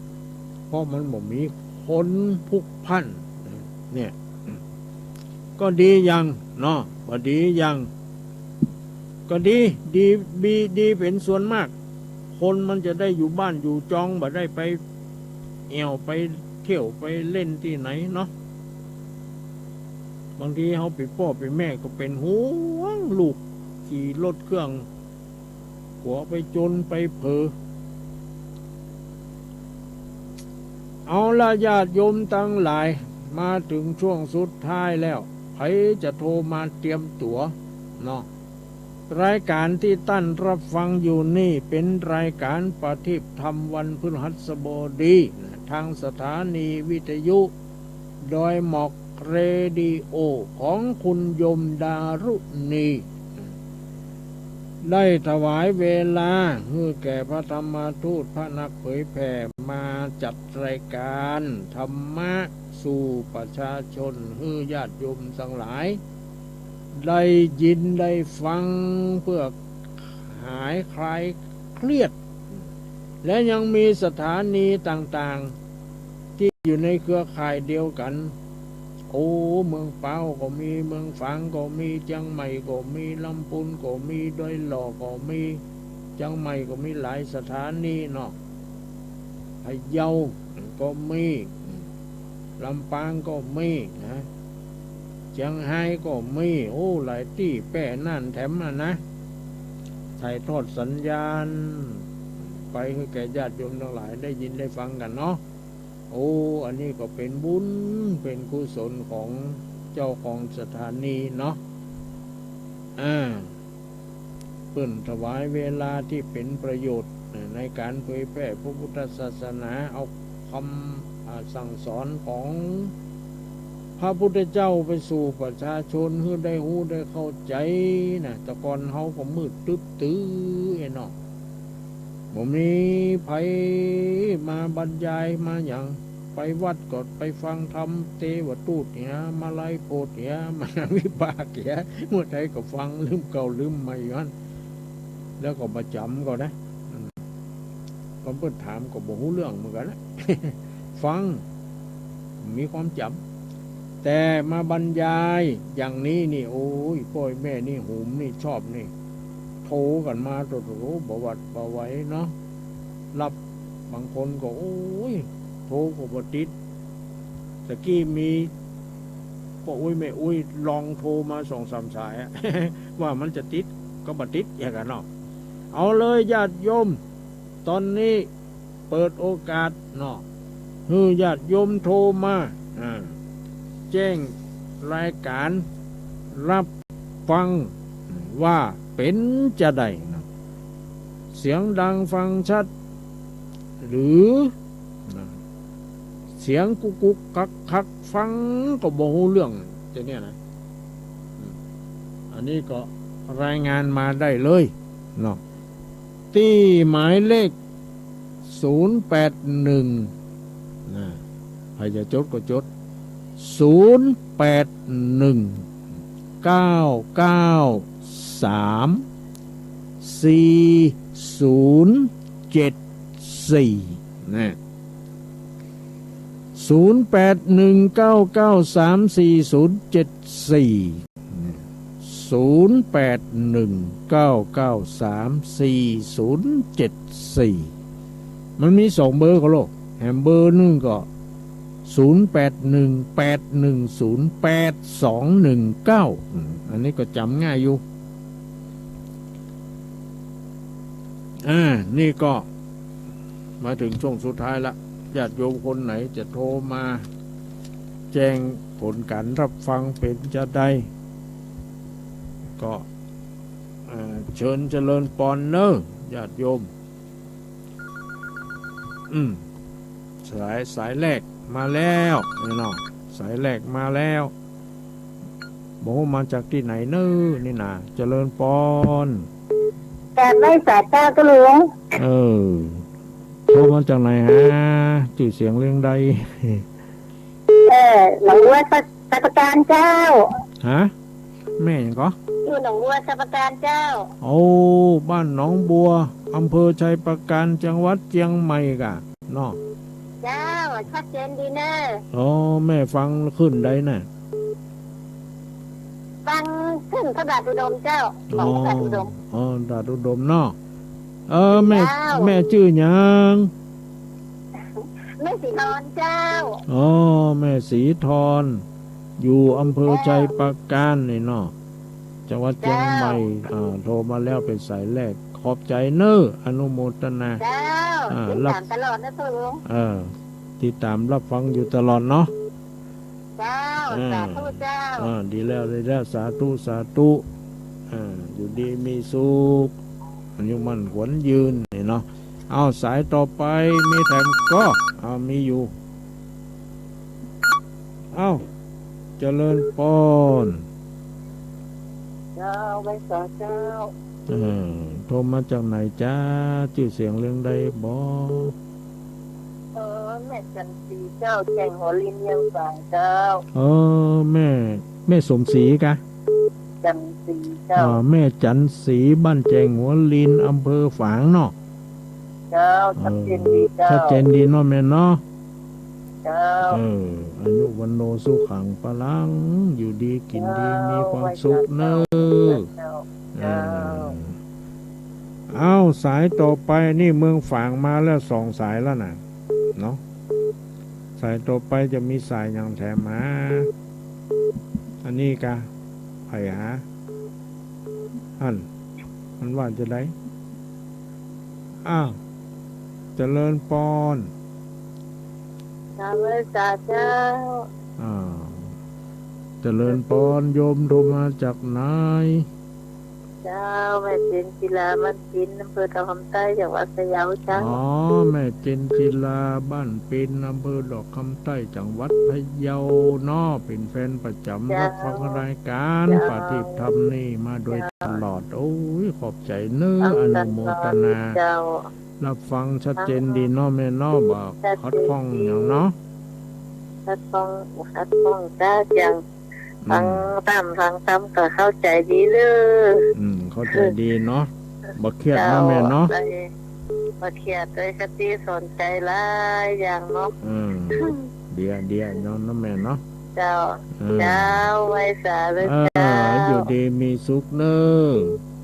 เพราะมันบ่มีคนพลุกพล่านเนี่ยก็ดียังเนาะก็ดียังก็ดีเป็นส่วนมากคนมันจะได้อยู่บ้านอยู่จองบ่ได้ไปเอวไปเที่ยวไปเล่นที่ไหนเนาะบางทีเขาไปพ่อไปแม่ก็เป็นห่วงลูกขี่รถเครื่องหัวไปจนไปเผลอเอาละญาติโยมทั้งหลายมาถึงช่วงสุดท้ายแล้วใครจะโทรมาเตรียมตั๋วเนาะรายการที่ตั้นรับฟังอยู่นี่เป็นรายการปฏิบัติธรรมวันพฤหัสบดีทางสถานีวิทยุดอยหมอกเรดิโอของคุณยมดารุณีได้ถวายเวลาให้แก่พระธรรมทูตพระนักเผยแผ่มาจัดรายการธรรมะสู่ประชาชนให้ญาติโยมทั้งหลายได้ยินได้ฟังเพื่อหายคลายเครียดและยังมีสถานีต่างๆที่อยู่ในเครือข่ายเดียวกันเมืองเป้าก็มีเมืองฝางก็มีเชียงใหม่ก็มีลำพูนก็มีดอยหล่อก็มีเชียงใหม่ก็มีหลายสถานีเนาะพะเยาก็มีลำปางก็มีนะเชียงไฮ้ก็มีหลายที่แป้นั่นแถมนะถ่ายทอดสัญญาณไปให้แก่ญาติโยมทั้งหลายได้ยินได้ฟังกันเนาะอันนี้ก็เป็นบุญเป็นกุศลของเจ้าของสถานีเนาะเพิ่นถวายเวลาที่เป็นประโยชน์ในการเผยแพร่พระพุทธศาสนาเอาคำสั่งสอนของพระพุทธเจ้าไปสู่ประชาชนให้ได้รู้ได้เข้าใจนะแต่ก่อนเขาก็มืดตึ๊บตื้อเนาะบ่มีไผมาบรรยายมาอย่างไปวัดก็ไปฟังธรรมเทวทูตเนี่ยมาไล่โพดเนี่ยมาวิบากเนี่ยเมื่อใดก็ฟังลืมเก่าลืมใหม่กันแล้วก็มาจำก็นะก็เพิ่นถามก็บ่รู้เรื่องเหมือนกันนะ ฟัง มีความจำแต่มาบรรยายอย่างนี้นี่โอ้ยพ่อแม่นี่หูมนี่ชอบนี่โทรกันมาโตประวัติประไว้เนาะรับบางคนก็โอ้ยโทรก็บ่ติดตะกี้มีพ่ออุ้ยแม่อุ้ยลองโทรมา2-3 สาย ว่ามันจะติดก็บ่ติดอย่างกันเนาะเอาเลยญาติโยมตอนนี้เปิดโอกาสเนาะคือญาติโยมโทรมาแจ้งรายการรับฟังว่าเป็นจะได้นะเสียงดังฟังชัดหรือนะเสียงกุกกุกกักคักฟังก็บ่รู้เรื่องจะเนี่ยนะอันนี้ก็รายงานมาได้เลยเนาะที่หมายเลข081นะใครจะจดก็จด081-993-4074นะ081-993-4074มันมี2 เบอร์ก็โลกแฮมเบอร์นึงก็0818108219อันนี้ก็จำง่ายอยู่นี่ก็มาถึงช่วงสุดท้ายละญาติโยมคนไหนจะโทรมาแจ้งผลการรับฟังเป็นจะได้ก็เชิญเจริญปอนเนอร์ญาติโยมสายแรกมาแล้วนี่เนาะสายแรกมาแล้วบอกมาจากที่ไหนเนอนี่นะเจริญปอนแต่ไม่สาตาก็หลวงโทรมาจากไหนฮะจื่อเสียงเรื่องใดหนองบัวสัปการเจ้าฮะแม่ยังก็อยู่หนองบัวสัปการเจ้าโอ้บ้านหนองบัวอำเภอชัยปราการจังหวัดเชียงใหม่กะเนาะเจ้าชัดเจนดีเนอะแม่ฟังขึ้นได้น่ะฟังขึ้นพระบาทอุดมเจ้าของพระบาทอุดมดาษอุดมเนาะแม่ชื่อหยังแม่สีทรเจ้าแม่สีทรอยู่อำเภอชัยปราการนี่เนาะจังหวัดเชียงใหม่โทรมาแล้วเป็นสายแรกขอบใจเนออนุโมทนาเจ้าติดตามตลอดนะทุกติดตามรับฟังอยู่ตลอดเนาะเจ้าสาธุเจ้าดีแล้วสาธุอยู่ดีมีสุขอายุมั่นขวัญยืนนี่เนาะเอาสายต่อไปมีแถมก็มีอยู่เจริญปอนเจ้าไว้สาเจ้าโทรมาจากไหนจ้าชื่อเสียงเรื่องใดบ่แม่จันสีเจ้าแจงหัวลินยังฝ่ายเจ้าแม่สมศรีกะจันสีเจ้าแม่จันสีบ้านแจงหัวลินอำเภอฝางเนาะเจ้าชัดเจนดีเจ้าชัดเจนดีเนาะแม่เนาะเจ้าอายุวันโนสุขังพลังอยู่ดีกินดีมีความสุขเนอะสายต่อไปนี่เมืองฝางมาแล้ว2 สายแล้วนะเนาะสายต่อไปจะมีสายอย่างแถมมาอันนี้กะไผ่หามันว่าจะได้เจริญปอนเจ้าเจ้าเจริญปอนโยมโทรมาจากไหนเจ้าแม่จินจิลามันจินอำเภอดอกคำใต้จังหวัดพะเยาเจ้าแม่จินจิลาบ้านปินอำเภอดอกคำใต้จังหวัดพะเยาเนาะเป็นแฟนประจำรับฟังรายการปฏิบัติธรรมนี่มาโดยตลอดโอ้ยขอบใจเนื้ออนุโมทนารับฟังชัดเจนดีเนาะแม่เนาะบอกคัดฟ้องอย่างเนาะคัดฟ้องจ้าจังฟังตามก็เข้าใจดีเลยเข้าใจดีเนาะบ่เครียดเนาะแม่เนาะบ่เครียดเลยคติสนใจหลายอย่างเนาะ เดียเนาะน้องแม่เนาะ เจ้า อืม เจ้าไว้สาเลย อ่า เจ้า อยู่ดีมีสุขเนอะ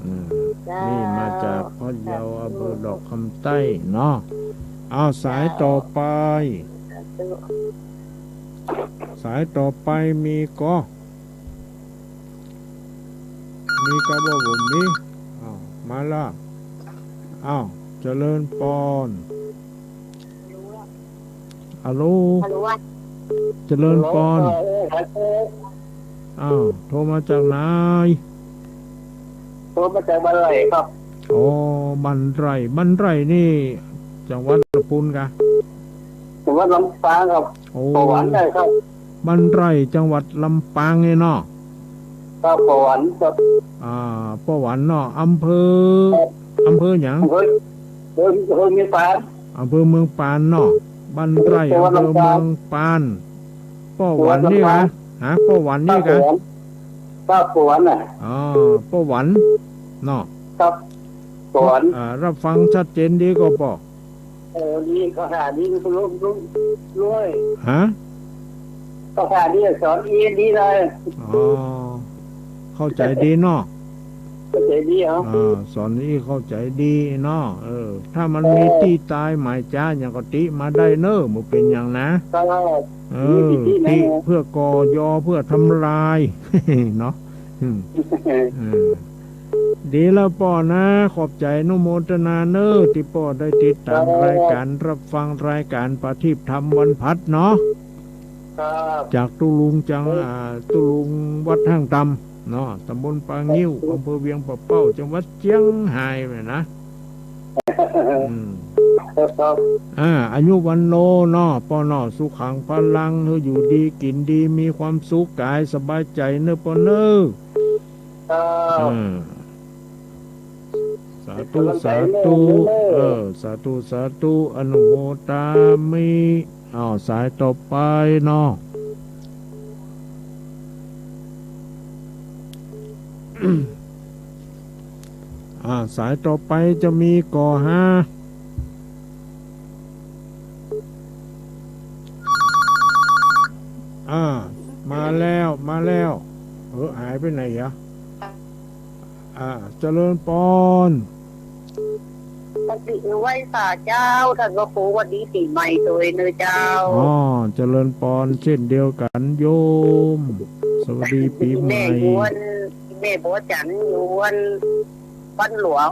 อืม เจ้า นี่มาจากพ่อเยาอำเภอดอกคำใต้เนาะเอาสายต่อไป สายต่อไปมีก็มีกระบอกผมนี้อ้าวมาละอ้าวเจริญปอนฮัลโหล ฮัลโหลว่า เจริญปอนอ้าวโทรมาจากไหน โทรมาจากบ้านไหนครับ อ๋อบันไรนี่จังหวัดลำพูนกะ จังหวัดลำปางครับ โอ้ ประวันได้ครับ บันไรจังหวัดลำปางไงเนาะ ก็ประวันครับ ป้อหวันเนาะอำเภอหยัง เฮ้ยมีปาน อำเภอเมืองปานเนาะบ้านไร่อำเภอเมืองปานป้อหวันนี่กะป้อหวันนี่กะ ก็ประวันน่ะ อ๋อป้อหวันเนาะ ครับประวัน รับฟังชัดเจนดีก็ป้อ นี่ก็หาดีก็รู้ด้วย ฮะ ก็หาดีสอนดีเลย อ๋อเข้าใจดีเนาะ ก็ใจดีเหรอ สอนนี่เข้าใจดีเนาะถ้ามันมีที่ตายหมายจ้าอย่างก็ติมาได้เนอะมันเป็นอย่างนะ ก็ ติเพื่อก่อยอเพื่อทำลาย เนาะดีแล้วป่อนะขอบใจนุโมทนาเนอที่ป่อได้ติดตามรายการรับฟังรายการปฏิบัติธรรมวันพัดเนาะ ครับ จากตุลุงวัดห้างตำเนาะตำบลปางงิ้วอำเภอเวียงปะเป้าจังหวัดเชียงรายไปนะอายุวันโนเนาะปอเนาะสุขังพลังเธออยู่ดีกินดีมีความสุขกายสบายใจเนอะปอเนอะสาธุสาธุอนุโมทามิสายต่อไปเนาะสายต่อไปจะมีก่อห้ามาแล้วหายไปไหนอะเจริญปอน ปฏิไว้สาเจ้าท่านก็ครูวันดีปีใหม่ตัวเนอเจ้า เจริญปอนเช่นเดียวกันโยมสวัสดีปีใหม่ แม่บัวจันอยู่วันบ้านหลวง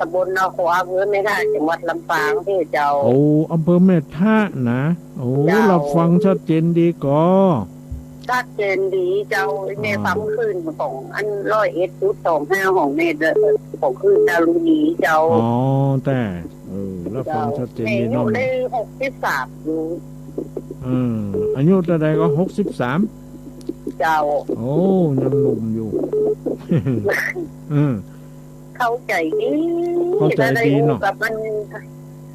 ตำบลนาขวาเพื่อไม่ได้จังหวัดลำปางที่เจ้าอำเภอแม่ท่านะเราฟังชัดเจนดีก็ชัดเจนดีเจ้าแม่ฟังขึ้นของอัน101.25ของแม่ของขึ้นดารุณีเจ้าแต่เราฟังชัดเจนดีเนาะได้63อยู่อายุเท่าใดก็63เจ้ายังหนุ่มอยู่เข้าใจดีเนาะกับมัน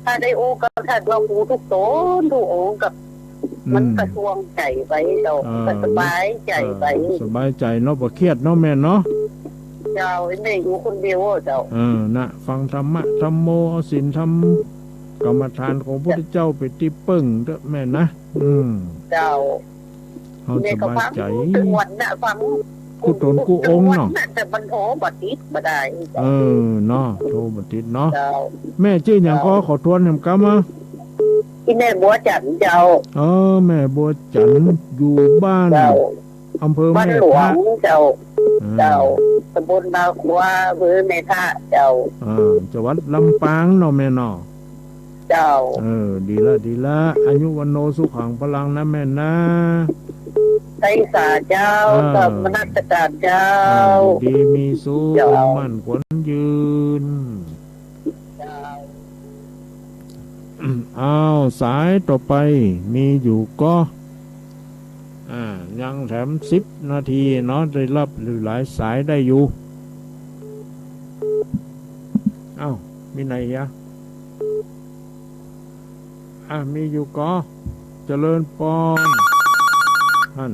ถ้าได้โอกับท่านว่าครูทุกโตนทุกองกับมันกระทรวงใจไปเราสบายใจไปสบายใจเนาะบ่เครียดเนาะแม่เนาะเจ้าแม่อยู่คนเดียวเจ้านะฟังธรรมะธรรมโมเอาศีลธรรมกรรมฐานของพระพุทธเจ้าไปที่ปึ้งเด้อแม่นะเจ้าเขาสบายใจถึงวันน่ะฟังกูตนกูองเนาะแต่มันโทรบัดติดบ่ได้เนาะโทรบัดติดเนาะแม่ชื่ออย่างก็ขอทวนให้กำมาที่แม่บัวจันเจ้าแม่บัวจันอยู่บ้านอำเภอแม่ท่าเจ้าตำบลนาขวาอำเภอแม่ท่าเจ้าจังหวัดลำปางเนาะแม่เนาะเจ้าดีละอายุวันโนสุขังพลังนะแม่นะไตสาเจ้ากับมนัสการเจ้าดีมีสุขมั่นขวัญยืนสายต่อไปมีอยู่ก็ยังแถม10 นาทีเนาะได้รับหลายสายได้อยู่มีไหนยะมีอยู่ก็เจริญปอนท่าน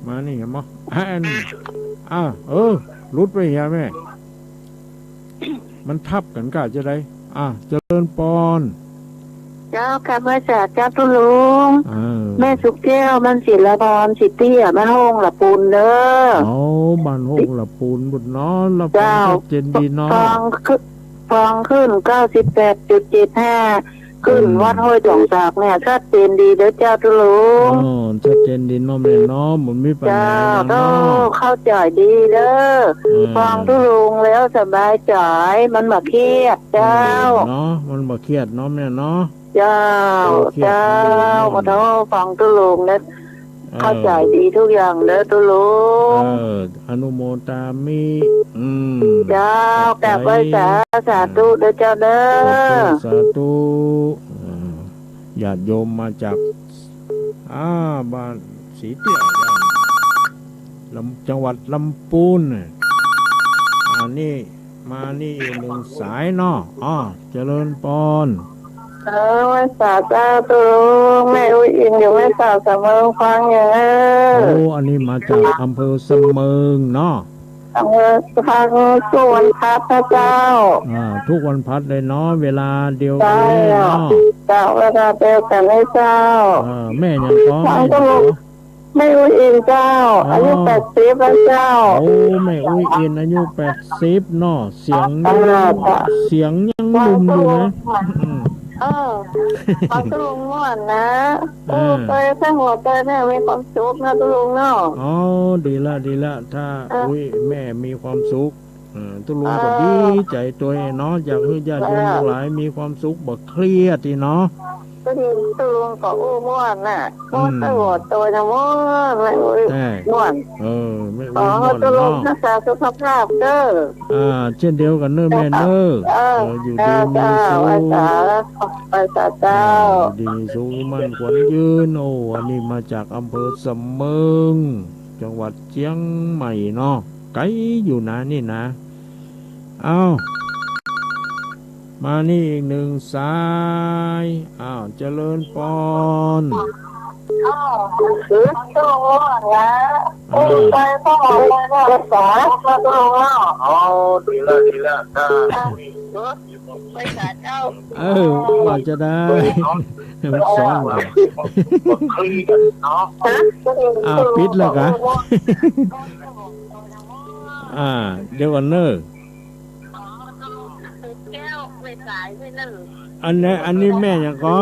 มานี่เห็นมั้ยรุดไปเหียแม่มันทับกันกะจะได้เจริญปอน เจ้ากลับมาจากเจ้าตุลุง แม่สุกแก้วมันศิลปรสิเตี้ยมันห้องละปูนเด้อเอาบ้านห้องละปูนบุญน้อละปูนเจนดีน้อฟังขึ้น 98.75 ขึ้นวัดห้วยจ่องจากเนี่ยชัดเจนดีเด้อเจ้าตุลุงชัดเจนดีน้อมเลยน้อมมันไม่ปัญหาเจ้าเข้าใจดีเด้อฟังตุลุงแล้วสบายใจมันบ่เครียดเจ้าเนาะมันบ่เครียดน้อมเนี่ยเนาะเจ้ามาเท่าฟังตุลุงแล้วเข้าใจดีทุกอย่างเด้อตุลุงอนุโมทามิเจ้ากลับไปสาธุเด้อเจ้าเด้อสาธุญาติโยมมาจากบ้านสีเตี้ยจังหวัดลำพูนนี่มานี่อีกหนึ่งสายเนาะเจริญปอนแม่สาวเจ้าตุลุงแม่อุ้ยอินอยู่แม่สาวเสมอฟังอย่างอันนี้มาจากอำเภอเสมิงเนาะอำเภอฟังทุกวันพัดพระเจ้าทุกวันพัดเลยเนาะเวลาเดียวกันเนาะเจ้าเวลาเดียวกันเลยเจ้าแม่ยังก็แม่อุ้ยอินเจ้าอายุ80แล้วเจ้าแม่อุ้ยอินอายุ80เนาะเสียงยังหนุ่มอยู่นะฟังตุลุงม่วนนะเตยแค่หัวเตยแม่มีความสุขนะตุลุงเนาะดีละถ้าอุ้ยแม่มีความสุขตุลุงก็ดีใจตัวเนาะอยากให้ญาติโยมทั้งหลายมีความสุขบ่เครียดทีเนาะตุลุงก็ม่วนน่ะม่วนตลอดตัวนะม่วนไม่ม่วนไม่ม่วนตุลุงรักษาสุขภาพเด้อเช่นเดียวกันเน้อแม่เน้ออยู่ดีมีสุขไปเจ้าดีสุขมั่นขวัญยืนอันนี้มาจากอำเภอเสมิงจังหวัดเชียงใหม่เนาะไกลอยู่นะนี่นะมานี่อีกหนึ่งสายเจริญปอนคือตัวนะไปพ่อเลยรักษาตัวดีละไปศาลเจ้าว่าจะได้มันสอนเลยปิดแล้วกะเดี๋ยวก่อนเนอะอันนี้แม่ยังก็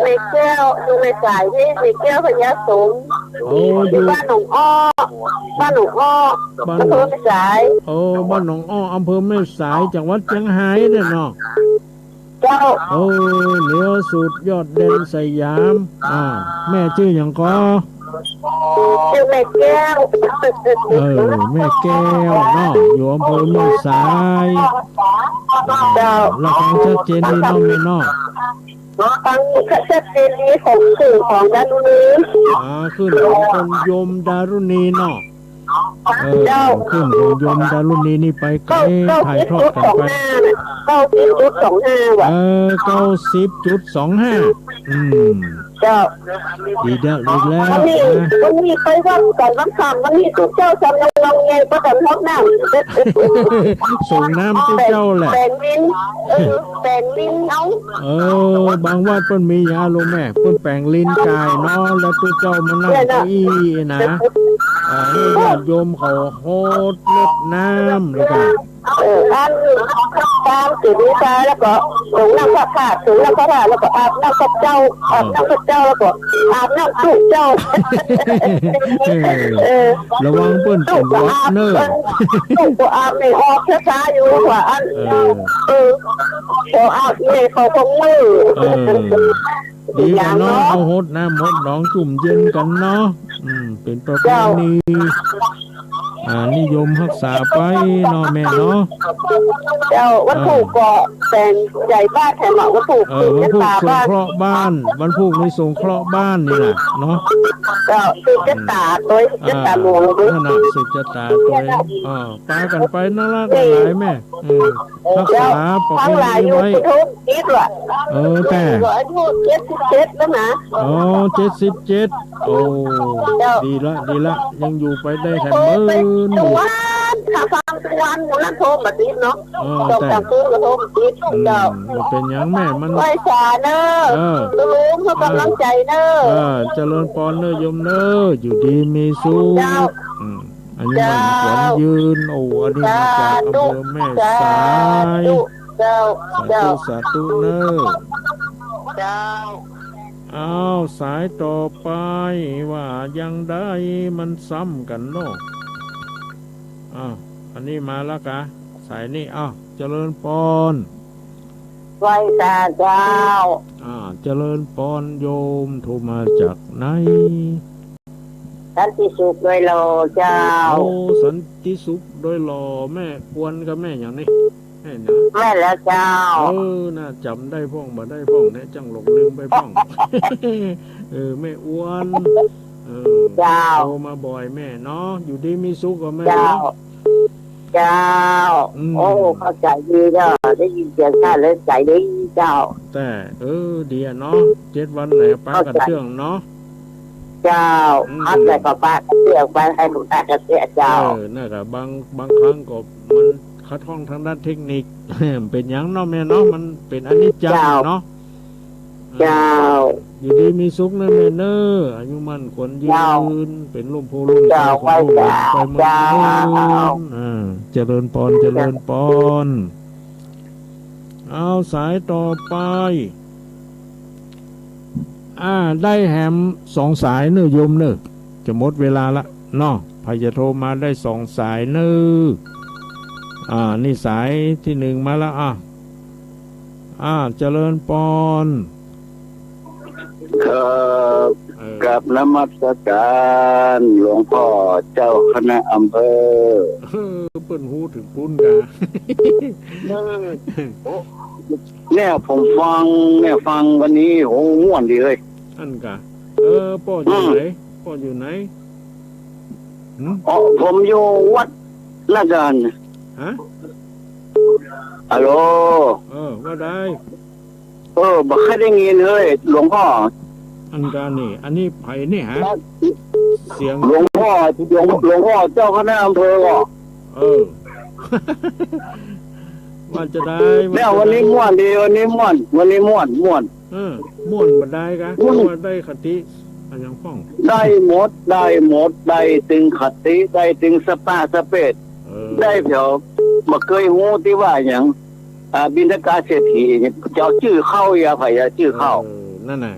เล็กแก้วดูเล็กสายที่เล็กแก้วพญาสูงอยู่บ้านหนองอ้ออำเภอแม่สายบ้านหนองอ้ออำเภอแม่สายจังหวัดเชียงรายเนี่ยเนาะเจ้าเหนือสุดยอดเด่นสยามแม่ชื่ออย่างก็ชื่อแม่แก้วแม่แก้วเนาะอยู่อำเภอแม่สายเจ้าเราฟังชัดเจนดีเนาะแม่เนาะฟังชัดเจนดีของสื่อของดารุณีขึ้นของคนยมดารุณีเนาะขึ้นของยมดารุณีนี่ไปไกลถ่ายทอดกันไป90.25 90.25เจ้าดีแล้ววันนี้ไปวัดก่อนวันค่ำวันนี้ทุกเจ้าจำลองไงก็แต่ท้องน้ำส่งน้ำทุกเจ้าแหละแบ่งลิ้นเอาบางวัดเพิ่นมียาลงแม่เพิ่นแปลงลิ้นกายเนาะแล้วทุกเจ้ามานั่งอี้นะญาติโยมเขาโคตรเล็ดน้ำเลยกันตามสื่อดีใจแล้วก็ถึงน้ำพระธาตุถึงน้ำพระธาตุแล้วก็อาบน้ำพระเจ้าแล้วก็อาบน้ำสุเจ้าระวังเปิ้นเป็นวัดเนอตัวอาบในออกช้าๆอยู่กว่าอันตัวอาบในเขาคงมือดีกันเนาะเอาหดน้ำหดหนองจุ่มเย็นกันเนาะเป็นประเพณีนิยมรักษาไปเนาะแม่เนาะเจ้าวัตถุก็แต่งใหญ่บ้านแถมวัตถุวันพุธสงเคราะห์บ้านวันพุธในสงเคราะห์บ้านนี่แหละเนาะเจ้าสุจตาตัวสุจตาหลวงด้วยนะสุจตาตัวปากันไปน่ารักหลายแม่รักษาประเพณีไว้แต่อายุ77แล้วนะ77ดีละยังอยู่ไปได้แถมมื้อถ้าฟัง ทุกวันอยู่แล้วโทรมาติดเนาะ แต่ จากคืนก็โทรมาติดเจ้า เป็นอย่างแม่มัน ไหวสาเนอะตุลุงเขากำลังใจเนอะ เจริญปอนเนอะโยมเนอะอยู่ดีมีสุขอายุมันขวัญยืนโอ้อันนี้มาจากอำเภอแม่สายสาธุเนอะอ้าวสายต่อไปว่ายังได้มันซ้ำกันเนาะอ้าวอันนี้มาแล้วกะสายนี่อ้าวเจริญปอน ไหวสาเจ้า เจริญปอนโยมโทรมาจากไหน สันติสุขด้วยโลเจ้า โอ้สันติสุขโดยหล่อแม่กวนกับแม่อย่างนี้แม่นะ แม่แล้วเจ้า น่าจำได้พ่องบ่ได้พ่องเนี่ยจังหลงลืมไปพ่อง แม่อ้วนเจ้าโตมาบ่อยแม่เนาะอยู่ดีมีสุขกับแม่ เจ้าเจ้าโอ้เข้าใจดีเจ้าได้ยินเสียงท่านเลยใจดีเจ้าแต่ดีเนาะ7 วันไหนป้ากันเชื่องเนาะเจ้าเข้าใจกับป้าเชื่องไปให้หนูได้กันเสียเจ้าน่ะกับบางครั้งก็มันขัดข้องทางด้านเทคนิค เป็นอย่างเนาะแม่เนาะมันเป็นอนิจจังเนาะเจ้าอยู่ดีมีสุขนะแม่เนออายุมันขวัญยืนเป็นลมโพลมใจของลูกไปหมดเจริญปอนเจริญปอนเอาสายต่อไปได้แหม2 สายเนอโยมเนอจะหมดเวลาละเนาะใครจะโทรมาได้2 สายเนอนี่สายที่1มาแล้วเจริญปอนครับกับนมัสการหลวงพ่อเจ้าคณะอำเภอเปิ้นหูถึงปุ้นกะเนี่ยผมฟังวันนี้โหม่วนดีเลยอันกะพ่ออยู่ไหนผมอยู่วัดนาดานฮัลโหลว่าได้บ่เคยได้ยินเลยหลวงพ่ออันการนี่อันนี้ไผนี่ฮะเสียงหลวงพ่อเจ้าคณะอำเภอว่าจะได้เนี่ยวันนี้ม่วนดีวันนี้ม่วนม่วนม่วนบ่ได้กะว่าได้คติอันยังฟ้องได้หมดได้ตึงคติได้ตึงสปาสเปดได้เพียวบ่เคยฮู้ที่ว่าหยังบิณฑกาเศรษฐีเจ้าชื่อเข้าอย่าไผชื่อเข้านั่นน่ะ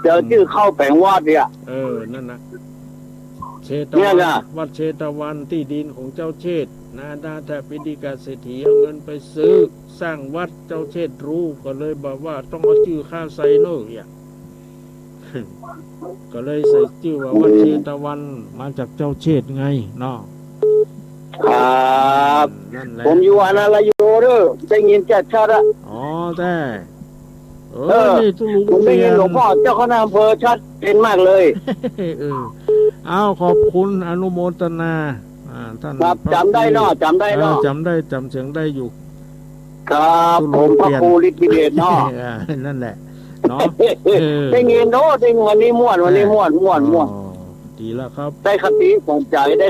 เจ้าชื่อเข้าแปลงวาดเนี่ยนั่นน่ะเชตวันวัดเชตวันที่ดินของเจ้าเชษนาดาแต่บิณฑกาเศรษฐีเอาเงินไปซื้อสร้างวัดเจ้าเชษรู้ก็เลยบอกว่าต้องเอาชื่อข้าใส่โน่นก็เลยใส่ชื่อว่าวัดเชตวันมาจากเจ้าเชษไงเนาะครับผมอยู่อนาลโยเด้อได้ยินชัดๆแต่นี่ทุลุงผมได้ยินหลวงพ่อเจ้าคณะอำเภอชัดเจนมากเลยขอบคุณอนุโมทนาท่านจำได้เนาะจำเสียงได้อยู่ครับผมพระครูฤทธิเดชเนาะนั่นแหละเนาะได้ยินโน้ได้วันนี้ม่วนดีแล้วครับได้คติสอนใจดีแล้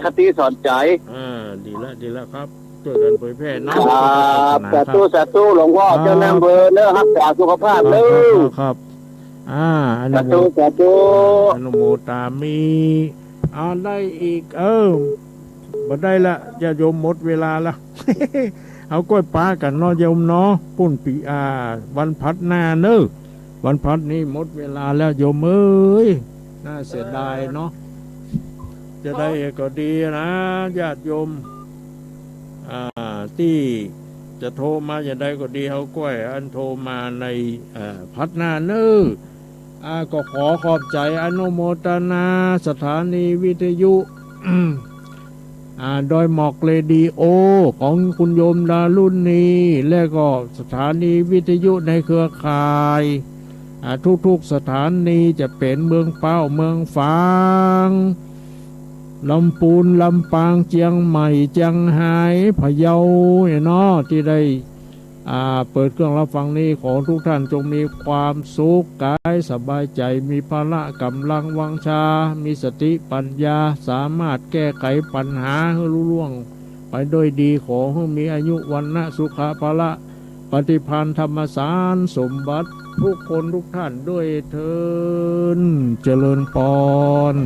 วครับช่วยกันเผยแพร่นะครับสาธุหลวงพ่อเจ้านายอำเภอเนื้อรักษาสุขภาพเลยครับสาธุอนุโมตามีได้อีกบ่ได้ละอย่าโยมหมดเวลาละเอากล้วยปลากันเนาะโยมเนาะปุ่นปีวันพัดหน้าเนอะวันพัดนี้หมดเวลาแล้วโยมเอ้ยน่าเสียดายเนาะจะได้ก็ดีนะญาติโยมที่จะโทรมาอย่าได้ก็ดีเขาก้อยอันโทรมาในพัฒนาเนอก็ขอขอบใจอนุโมทนาสถานีวิทยุโดยหมอกเรดิโอของคุณโยมดารุ่นนี้และก็สถานีวิทยุในเครือข่ายทุกสถานีจะเป็นเมืองเป้าเมืองฝางลำปูนลำปางเชียงใหม่เชียงรายพะเยาเนาะที่ได้ เปิดเครื่องรับฟังนี้ขอทุกท่านจงมีความสุขกายสบายใจมีพละกำลังวังชามีสติปัญญาสามารถแก้ไขปัญหาให้รุ่ล่วงไปด้วยดีขอให้มีอายุวันนะสุขภละปฏิภาณธรรมสารสมบัติทุกคนทุกท่านด้วยเถิดเจริญพร